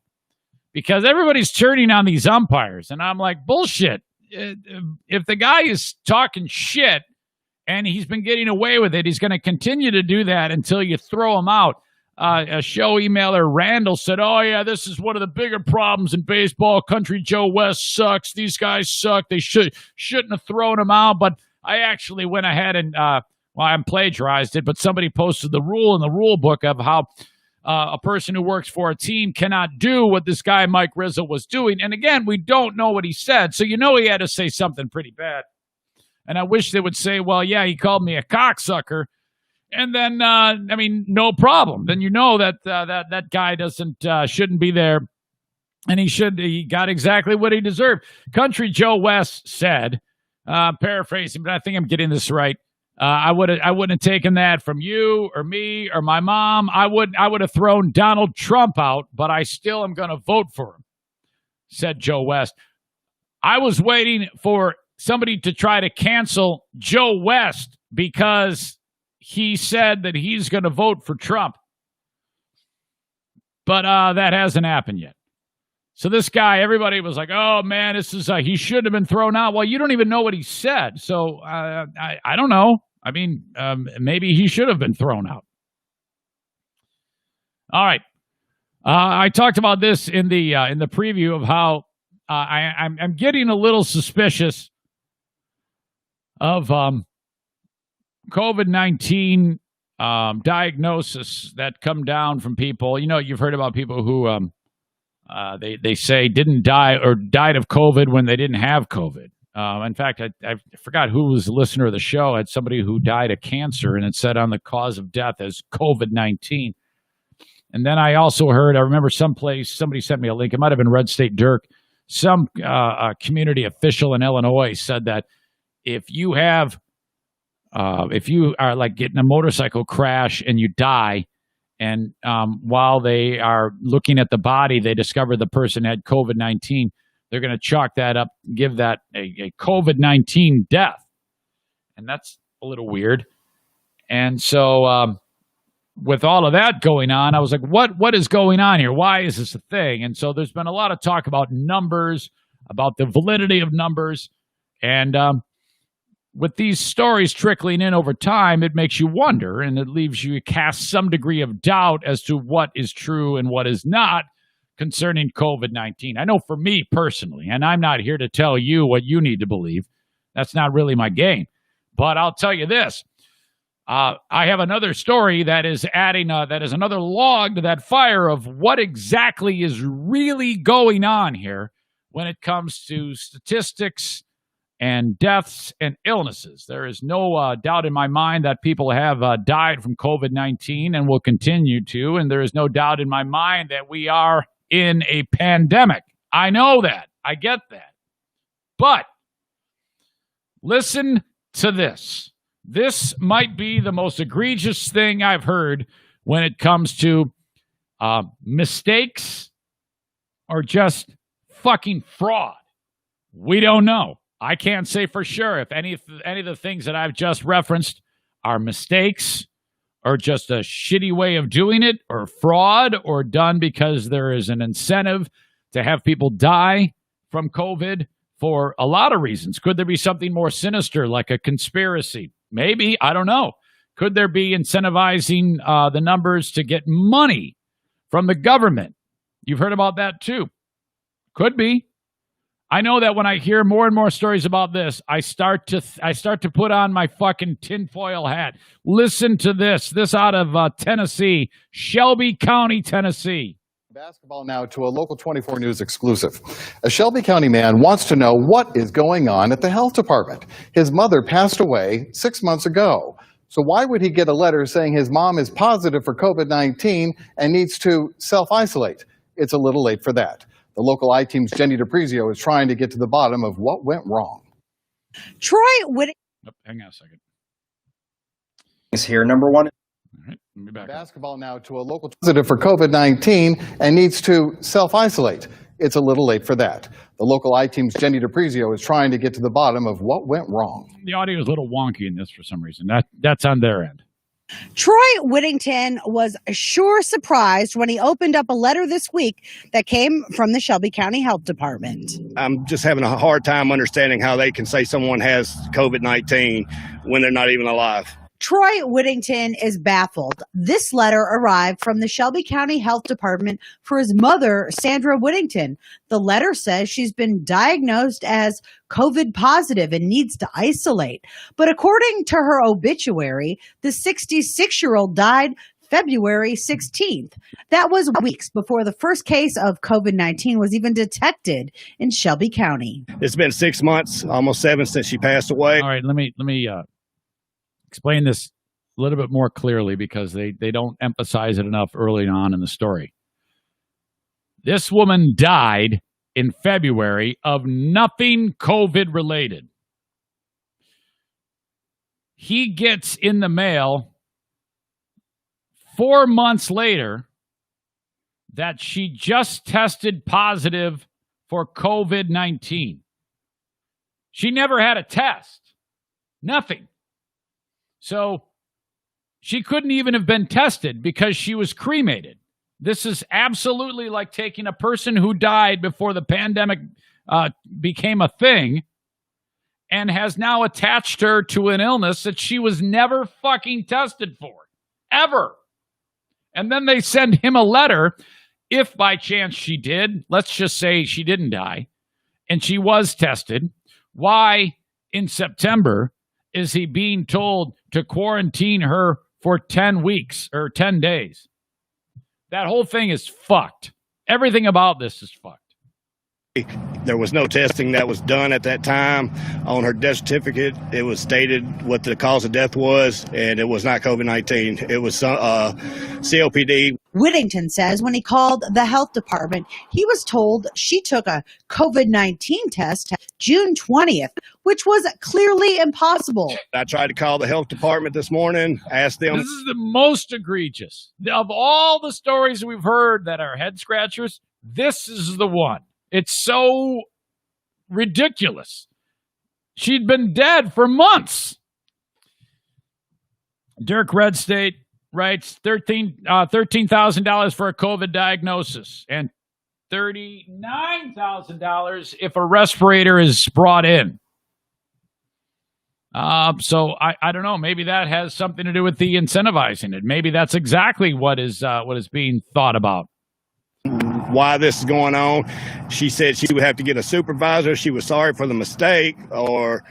S1: Because everybody's turning on these umpires. And I'm like, bullshit. If the guy is talking shit and he's been getting away with it, he's going to continue to do that until you throw him out. A show emailer, Randall, said, oh, yeah, this is one of the bigger problems in baseball. Country Joe West sucks. These guys suck. They shouldn't have thrown him out. But I actually went ahead and, I plagiarized it, but somebody posted the rule in the rule book of how a person who works for a team cannot do what this guy Mike Rizzo was doing. And again, we don't know what he said, so he had to say something pretty bad. And I wish they would say, well, yeah, he called me a cocksucker. And then, no problem. Then that guy shouldn't be there, and he got exactly what he deserved. Country Joe West said, paraphrasing, but I think I'm getting this right. I wouldn't have taken that from you or me or my mom. I would have thrown Donald Trump out, but I still am going to vote for him, said Joe West. I was waiting for somebody to try to cancel Joe West because he said that he's going to vote for Trump. But that hasn't happened yet. So this guy, everybody was like, oh, man, this is he should have been thrown out. Well, you don't even know what he said. So I don't know. I mean, maybe he should have been thrown out. All right. I talked about this in the preview of how I'm getting a little suspicious of COVID-19 diagnosis that come down from people. You've heard about people who they say didn't die or died of COVID when they didn't have COVID. In fact, I forgot who was the listener of the show. I had somebody who died of cancer, and it said on the cause of death as COVID-19. And then I also heard, I remember someplace, somebody sent me a link. It might have been Red State Dirk. Some community official in Illinois said that if you are like getting a motorcycle crash and you die, and while they are looking at the body, they discover the person had COVID-19, they're going to chalk that up, give that a COVID-19 death. And that's a little weird. And so with all of that going on, I was like, what is going on here? Why is this a thing? And so there's been a lot of talk about numbers, about the validity of numbers. And with these stories trickling in over time, it makes you wonder, and it leaves you cast some degree of doubt as to what is true and what is not concerning COVID-19. I know for me personally, and I'm not here to tell you what you need to believe. That's not really my game. But I'll tell you this. I have another story that is adding, that is another log to that fire of what exactly is really going on here when it comes to statistics and deaths and illnesses. There is no doubt in my mind that people have died from COVID-19 and will continue to, and there is no doubt in my mind that we are in a pandemic. I know that. I get that. But listen to this. This might be the most egregious thing I've heard when it comes to mistakes or just fucking fraud. We don't know. I can't say for sure if any of the things that I've just referenced are mistakes or just a shitty way of doing it or fraud or done because there is an incentive to have people die from COVID for a lot of reasons. Could there be something more sinister like a conspiracy? Maybe. I don't know. Could there be incentivizing the numbers to get money from the government? You've heard about that too. Could be. I know that when I hear more and more stories about this, I start to put on my fucking tinfoil hat. Listen to this. This out of Tennessee, Shelby County, Tennessee.
S11: Basketball now to a Local 24 News exclusive. A Shelby County man wants to know what is going on at the health department. His mother passed away 6 months ago. So why would he get a letter saying his mom is positive for COVID-19 and needs to self-isolate? It's a little late for that. The local I-Team's Jenny DePrizio is trying to get to the bottom of what went wrong.
S12: Troy Whittington.
S1: Hang on a second.
S13: Is here number one.
S1: All right, let me back
S11: Basketball now to a local positive for COVID-19 and needs to self-isolate. It's a little late for that. The local I-Team's Jenny DePrizio is trying to get to the bottom of what went wrong.
S1: The audio is a little wonky in this for some reason. That's on their end.
S12: Troy Whittington was sure surprised when he opened up a letter this week that came from the Shelby County Health Department.
S14: I'm just having a hard time understanding how they can say someone has COVID-19 when they're not even alive.
S12: Troy Whittington is baffled. This letter arrived from the Shelby County Health Department for his mother, Sandra Whittington. The letter says she's been diagnosed as COVID positive and needs to isolate. But according to her obituary, the 66-year-old died February 16th. That was weeks before the first case of COVID-19 was even detected in Shelby County.
S14: It's been 6 months, almost 7 since she passed away.
S1: All right, let me explain this a little bit more clearly because they don't emphasize it enough early on in the story. This woman died in February of nothing COVID related. He gets in the mail 4 months later that she just tested positive for COVID-19. She never had a test. Nothing. So she couldn't even have been tested because she was cremated. This is absolutely like taking a person who died before the pandemic became a thing and has now attached her to an illness that she was never fucking tested for, ever. And then they send him a letter, if by chance she did, let's just say she didn't die, and she was tested. Why in September is he being told to quarantine her for 10 weeks or 10 days? That whole thing is fucked. Everything about this is fucked.
S14: There was no testing that was done at that time. On her death certificate, it was stated what the cause of death was, and it was not COVID-19. It was COPD.
S12: Whittington says when he called the health department, he was told she took a COVID-19 test June 20th, which was clearly impossible.
S14: I tried to call the health department this morning, asked them.
S1: This is the most egregious. Of all the stories we've heard that are head scratchers, this is the one. It's so ridiculous. She'd been dead for months. Dirk Red State writes $13,000 for a COVID diagnosis and $39,000 if a respirator is brought in. So I don't know. Maybe that has something to do with the incentivizing it. Maybe that's exactly what is being thought about.
S14: Why this is going on. She said she would have to get a supervisor. She was sorry for the mistake, or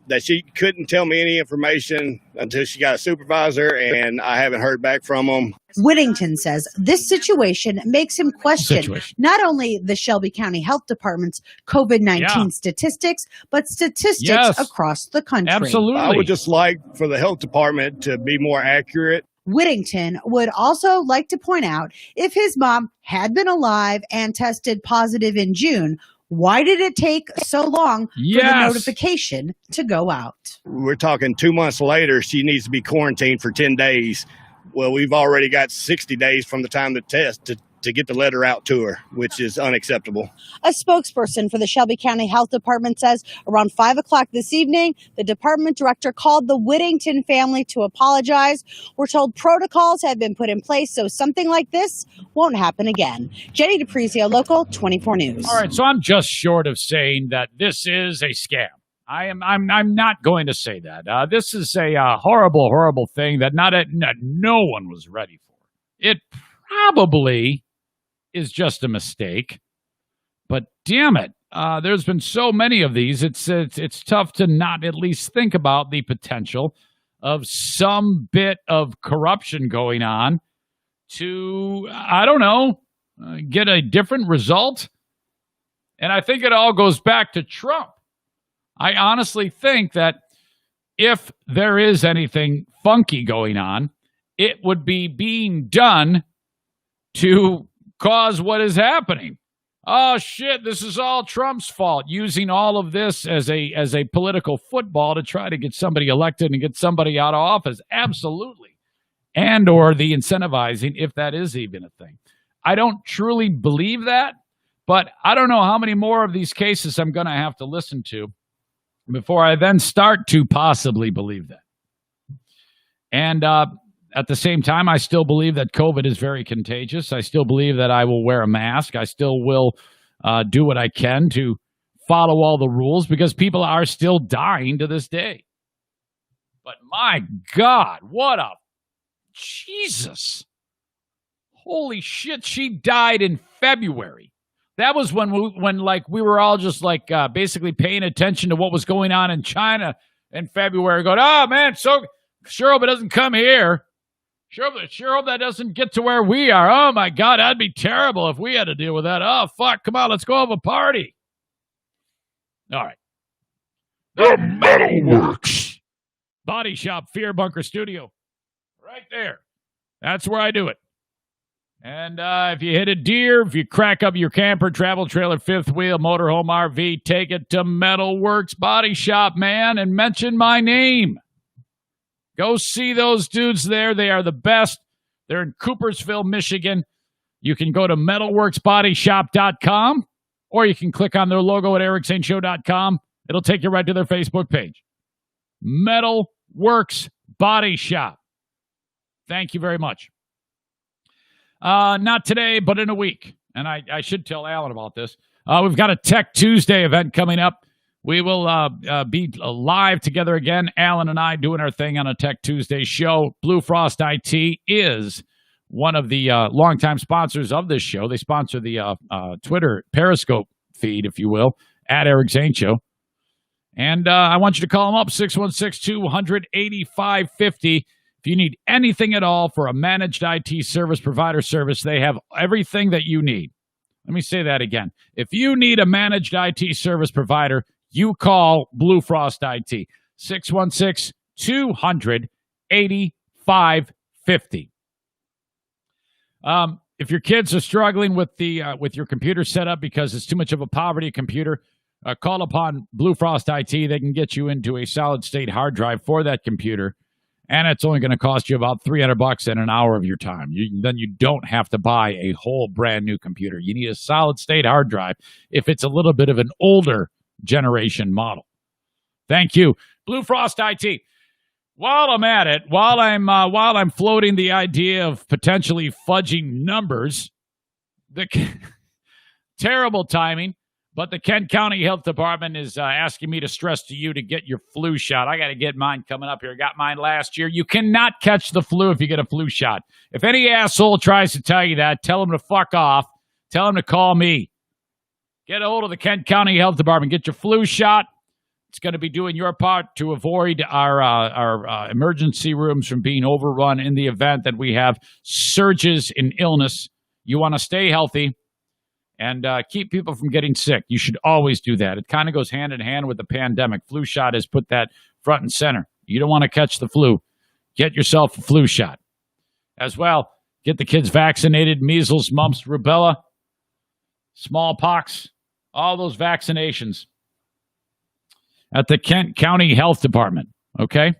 S14: that she couldn't tell me any information until she got a supervisor, and I haven't heard back from them.
S12: Whittington says this situation makes him question not only the Shelby County Health Department's COVID-19 statistics, but statistics across the country.
S1: Absolutely.
S14: I would just like for the health department to be more accurate.
S12: Whittington would also like to point out if his mom had been alive and tested positive in June, why did it take so long for the notification to go out?
S14: We're talking 2 months later, she needs to be quarantined for 10 days. Well, we've already got 60 days from the time the test to get the letter out to her, which is unacceptable.
S12: A spokesperson for the Shelby County Health Department says around 5 o'clock this evening, the department director called the Whittington family to apologize. We're told protocols have been put in place so something like this won't happen again. Jenny DePrizio, Local 24 News.
S1: All right, so I'm just short of saying that this is a scam. I'm not going to say that. This is a horrible, horrible thing that no one was ready for. It probably is just a mistake, but damn it, there's been so many of these. It's tough to not at least think about the potential of some bit of corruption going on to, I don't know, get a different result. And I think it all goes back to Trump. I honestly think that if there is anything funky going on, it would be being done to cause what is happening. Oh shit, this is all Trump's fault, using all of this as a political football to try to get somebody elected and get somebody out of office. Absolutely. And or the incentivizing, if that is even a thing. I don't truly believe that, but I don't know how many more of these cases I'm going to have to listen to before I then start to possibly believe that. And at the same time, I still believe that COVID is very contagious. I still believe that I will wear a mask. I still will do what I can to follow all the rules because people are still dying to this day. But my God, what a Jesus. Holy shit, she died in February. That was when we were all just basically paying attention to what was going on in China in February, going, oh man, so sure hope it doesn't come here. Sure hope that doesn't get to where we are. Oh my God, that'd be terrible if we had to deal with that. Oh fuck, come on, let's go have a party. All right. The Metal Works Body Shop Fear Bunker Studio. Right there. That's where I do it. And if you hit a deer, if you crack up your camper, travel trailer, fifth wheel, motorhome, RV, take it to Metalworks Body Shop, man, and mention my name. Go see those dudes there. They are the best. They're in Coopersville, Michigan. You can go to metalworksbodyshop.com, or you can click on their logo at ericzaneshow.com. It'll take you right to their Facebook page. Metalworks Body Shop. Thank you very much. Not today, but in a week. And I should tell Alan about this. We've got a Tech Tuesday event coming up. We will be live together again, Alan and I doing our thing on a Tech Tuesday show. Blue Frost IT is one of the longtime sponsors of this show. They sponsor the Twitter Periscope feed, if you will, at Eric Zane Show. And I want you to call them up, 616-200-8550. If you need anything at all for a managed IT service provider service, they have everything that you need. Let me say that again. If you need a managed IT service provider, you call Blue Frost IT, 616-200-8550. If your kids are struggling with your computer setup because it's too much of a poverty computer, call upon Blue Frost IT. They can get you into a solid-state hard drive for that computer. And it's only going to cost you about $300 in an hour of your time. Then you don't have to buy a whole brand new computer. You need a solid state hard drive if it's a little bit of an older generation model. Thank you, Blue Frost IT. While I'm at it, while I'm floating the idea of potentially fudging numbers, terrible timing. But the Kent County Health Department is asking me to stress to you to get your flu shot. I got to get mine coming up here. I got mine last year. You cannot catch the flu if you get a flu shot. If any asshole tries to tell you that, tell him to fuck off. Tell him to call me. Get a hold of the Kent County Health Department. Get your flu shot. It's going to be doing your part to avoid our emergency rooms from being overrun in the event that we have surges in illness. You want to stay healthy and keep people from getting sick. You should always do that. It kind of goes hand in hand with the pandemic. Flu shot has put that front and center. You don't want to catch the flu. Get yourself a flu shot. As well, get the kids vaccinated, measles, mumps, rubella, smallpox, all those vaccinations at the Kent County Health Department. Okay?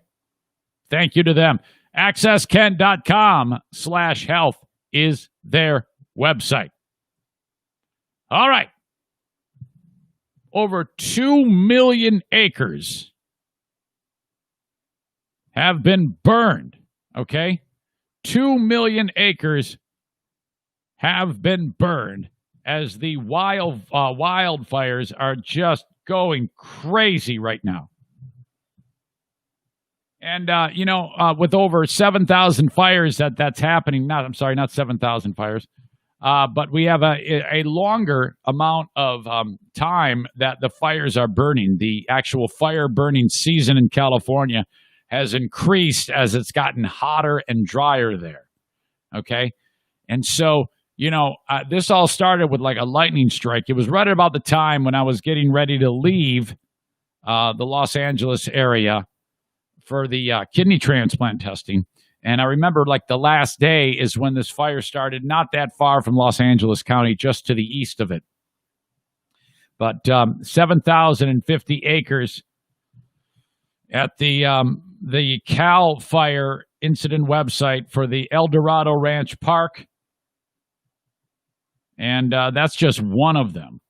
S1: Thank you to them. AccessKent.com/health is their website. All right. Over 2 million acres have been burned, okay? 2 million acres have been burned as the wildfires are just going crazy right now. And, with over 7,000 fires that's happening, not 7,000 fires, but we have a longer amount of time that the fires are burning. The actual fire burning season in California has increased as it's gotten hotter and drier there. Okay? And so, this all started with like a lightning strike. It was right about the time when I was getting ready to leave the Los Angeles area for the kidney transplant testing. And I remember like the last day is when this fire started, not that far from Los Angeles County, just to the east of it. But 7,050 acres at the Cal Fire incident website for the El Dorado Ranch Park. And that's just one of them.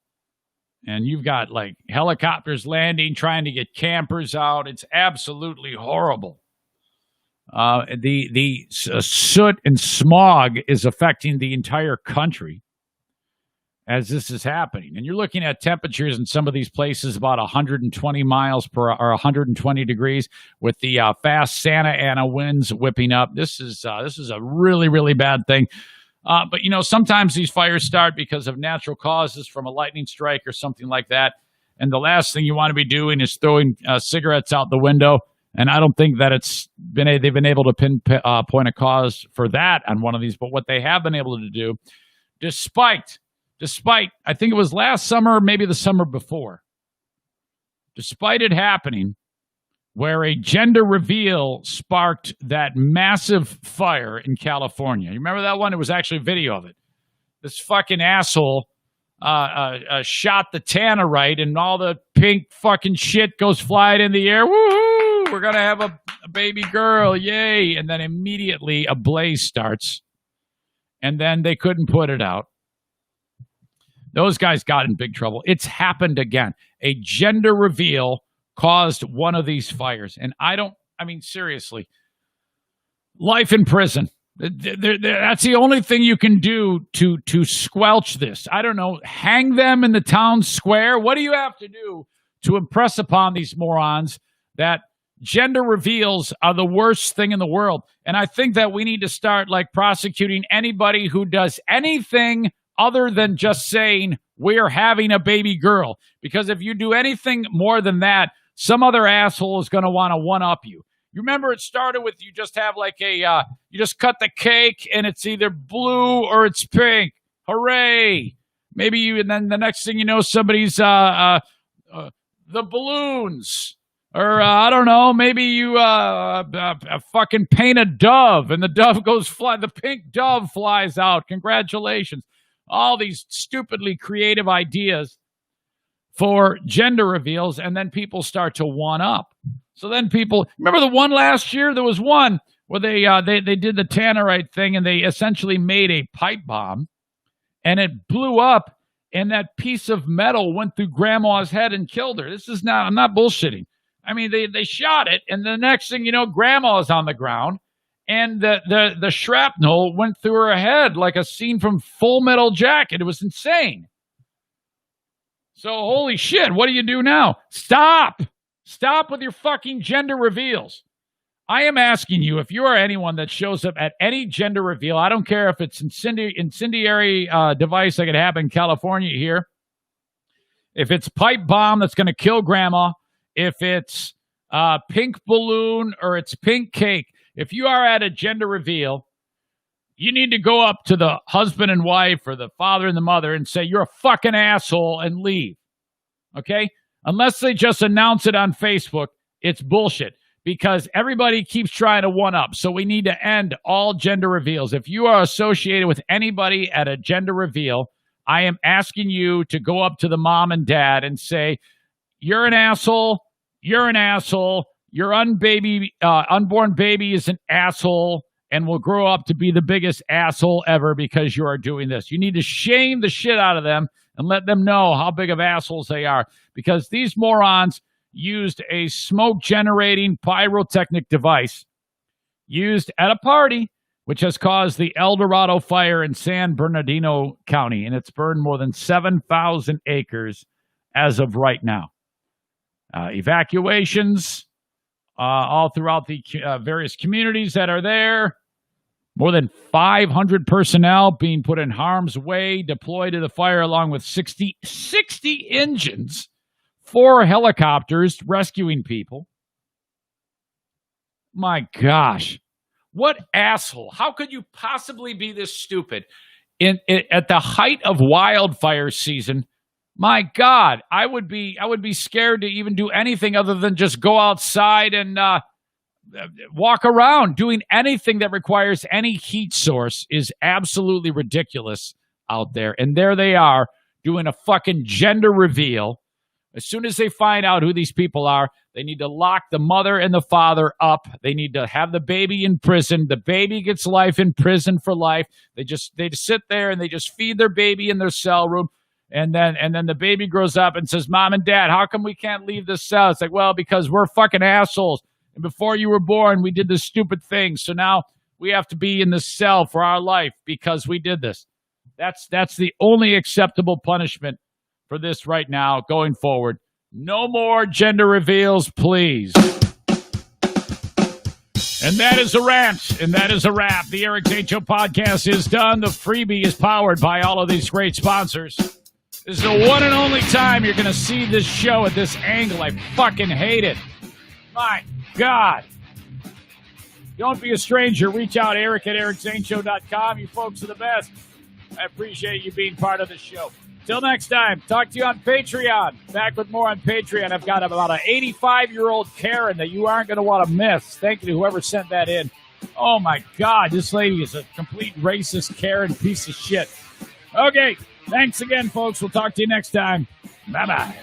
S1: And you've got like helicopters landing, trying to get campers out. It's absolutely horrible. The soot and smog is affecting the entire country as this is happening. And you're looking at temperatures in some of these places about 120 miles per or 120 degrees with the fast Santa Ana winds whipping up. This is a really, really bad thing. But, sometimes these fires start because of natural causes from a lightning strike or something like that. And the last thing you want to be doing is throwing cigarettes out the window. And I don't think that they've been able to pinpoint a cause for that on one of these. But what they have been able to do, despite, I think it was last summer, maybe the summer before, despite it happening, where a gender reveal sparked that massive fire in California. You remember that one? It was actually a video of it. This fucking asshole shot the tannerite, and all the pink fucking shit goes flying in the air. Woohoo! We're going to have a baby girl. Yay. And then immediately a blaze starts. And then they couldn't put it out. Those guys got in big trouble. It's happened again. A gender reveal caused one of these fires. And seriously, life in prison. That's the only thing you can do to squelch this. I don't know, hang them in the town square. What do you have to do to impress upon these morons that gender reveals are the worst thing in the world? And I think that we need to start prosecuting anybody who does anything other than just saying we're having a baby girl. Because if you do anything more than that, some other asshole is going to want to one-up you. You remember it started with you just have you just cut the cake and it's either blue or it's pink. Hooray. And then the next thing you know, somebody's the balloons. Or, I don't know, maybe you fucking paint a dove and the dove the pink dove flies out. Congratulations. All these stupidly creative ideas for gender reveals, and then people start to one-up. So then remember the one last year? There was one where they did the tannerite thing, and they essentially made a pipe bomb, and it blew up, and that piece of metal went through grandma's head and killed her. I'm not bullshitting. I mean, they shot it, and the next thing you know, grandma's on the ground, and the shrapnel went through her head like a scene from Full Metal Jacket. It was insane. So, holy shit, what do you do now? Stop with your fucking gender reveals. I am asking you, if you are anyone that shows up at any gender reveal, I don't care if it's incendiary device that could happen in California here, if it's pipe bomb that's going to kill grandma, if it's pink balloon or it's pink cake, if you are at a gender reveal, you need to go up to the husband and wife or the father and the mother and say, you're a fucking asshole, and leave. Okay? Unless they just announce it on Facebook, it's bullshit because everybody keeps trying to one-up. So we need to end all gender reveals. If you are associated with anybody at a gender reveal, I am asking you to go up to the mom and dad and say, you're an asshole, you're an asshole, your unborn baby is an asshole, and will grow up to be the biggest asshole ever because you are doing this. You need to shame the shit out of them and let them know how big of assholes they are, because these morons used a smoke-generating pyrotechnic device used at a party, which has caused the El Dorado fire in San Bernardino County, and it's burned more than 7,000 acres as of right now. Evacuations all throughout the various communities that are there. More than 500 personnel being put in harm's way, deployed to the fire, along with 60 engines, 4 helicopters rescuing people. My gosh. What asshole. How could you possibly be this stupid? At the height of wildfire season, my God, I would be scared to even do anything other than just go outside and walk around. Doing anything that requires any heat source is absolutely ridiculous out there. And there they are doing a fucking gender reveal. As soon as they find out who these people are, they need to lock the mother and the father up. They need to have the baby in prison. The baby gets life in prison for life. They just sit there and they just feed their baby in their cell room. And then the baby grows up and says, Mom and Dad, how come we can't leave this cell? It's like, well, because we're fucking assholes. And before you were born, we did this stupid thing. So now we have to be in this cell for our life because we did this. That's the only acceptable punishment for this right now going forward. No more gender reveals, please. And that is a rant. And that is a wrap. The Eric Zane Show podcast is done. The freebie is powered by all of these great sponsors. This is the one and only time you're going to see this show at this angle. I fucking hate it. My God. Don't be a stranger. Reach out, Eric at ericzaneshow.com. You folks are the best. I appreciate you being part of the show. Till next time, talk to you on Patreon. Back with more on Patreon. I've got about an 85-year-old Karen that you aren't going to want to miss. Thank you to whoever sent that in. Oh, my God. This lady is a complete racist Karen piece of shit. Okay. Thanks again, folks. We'll talk to you next time. Bye-bye.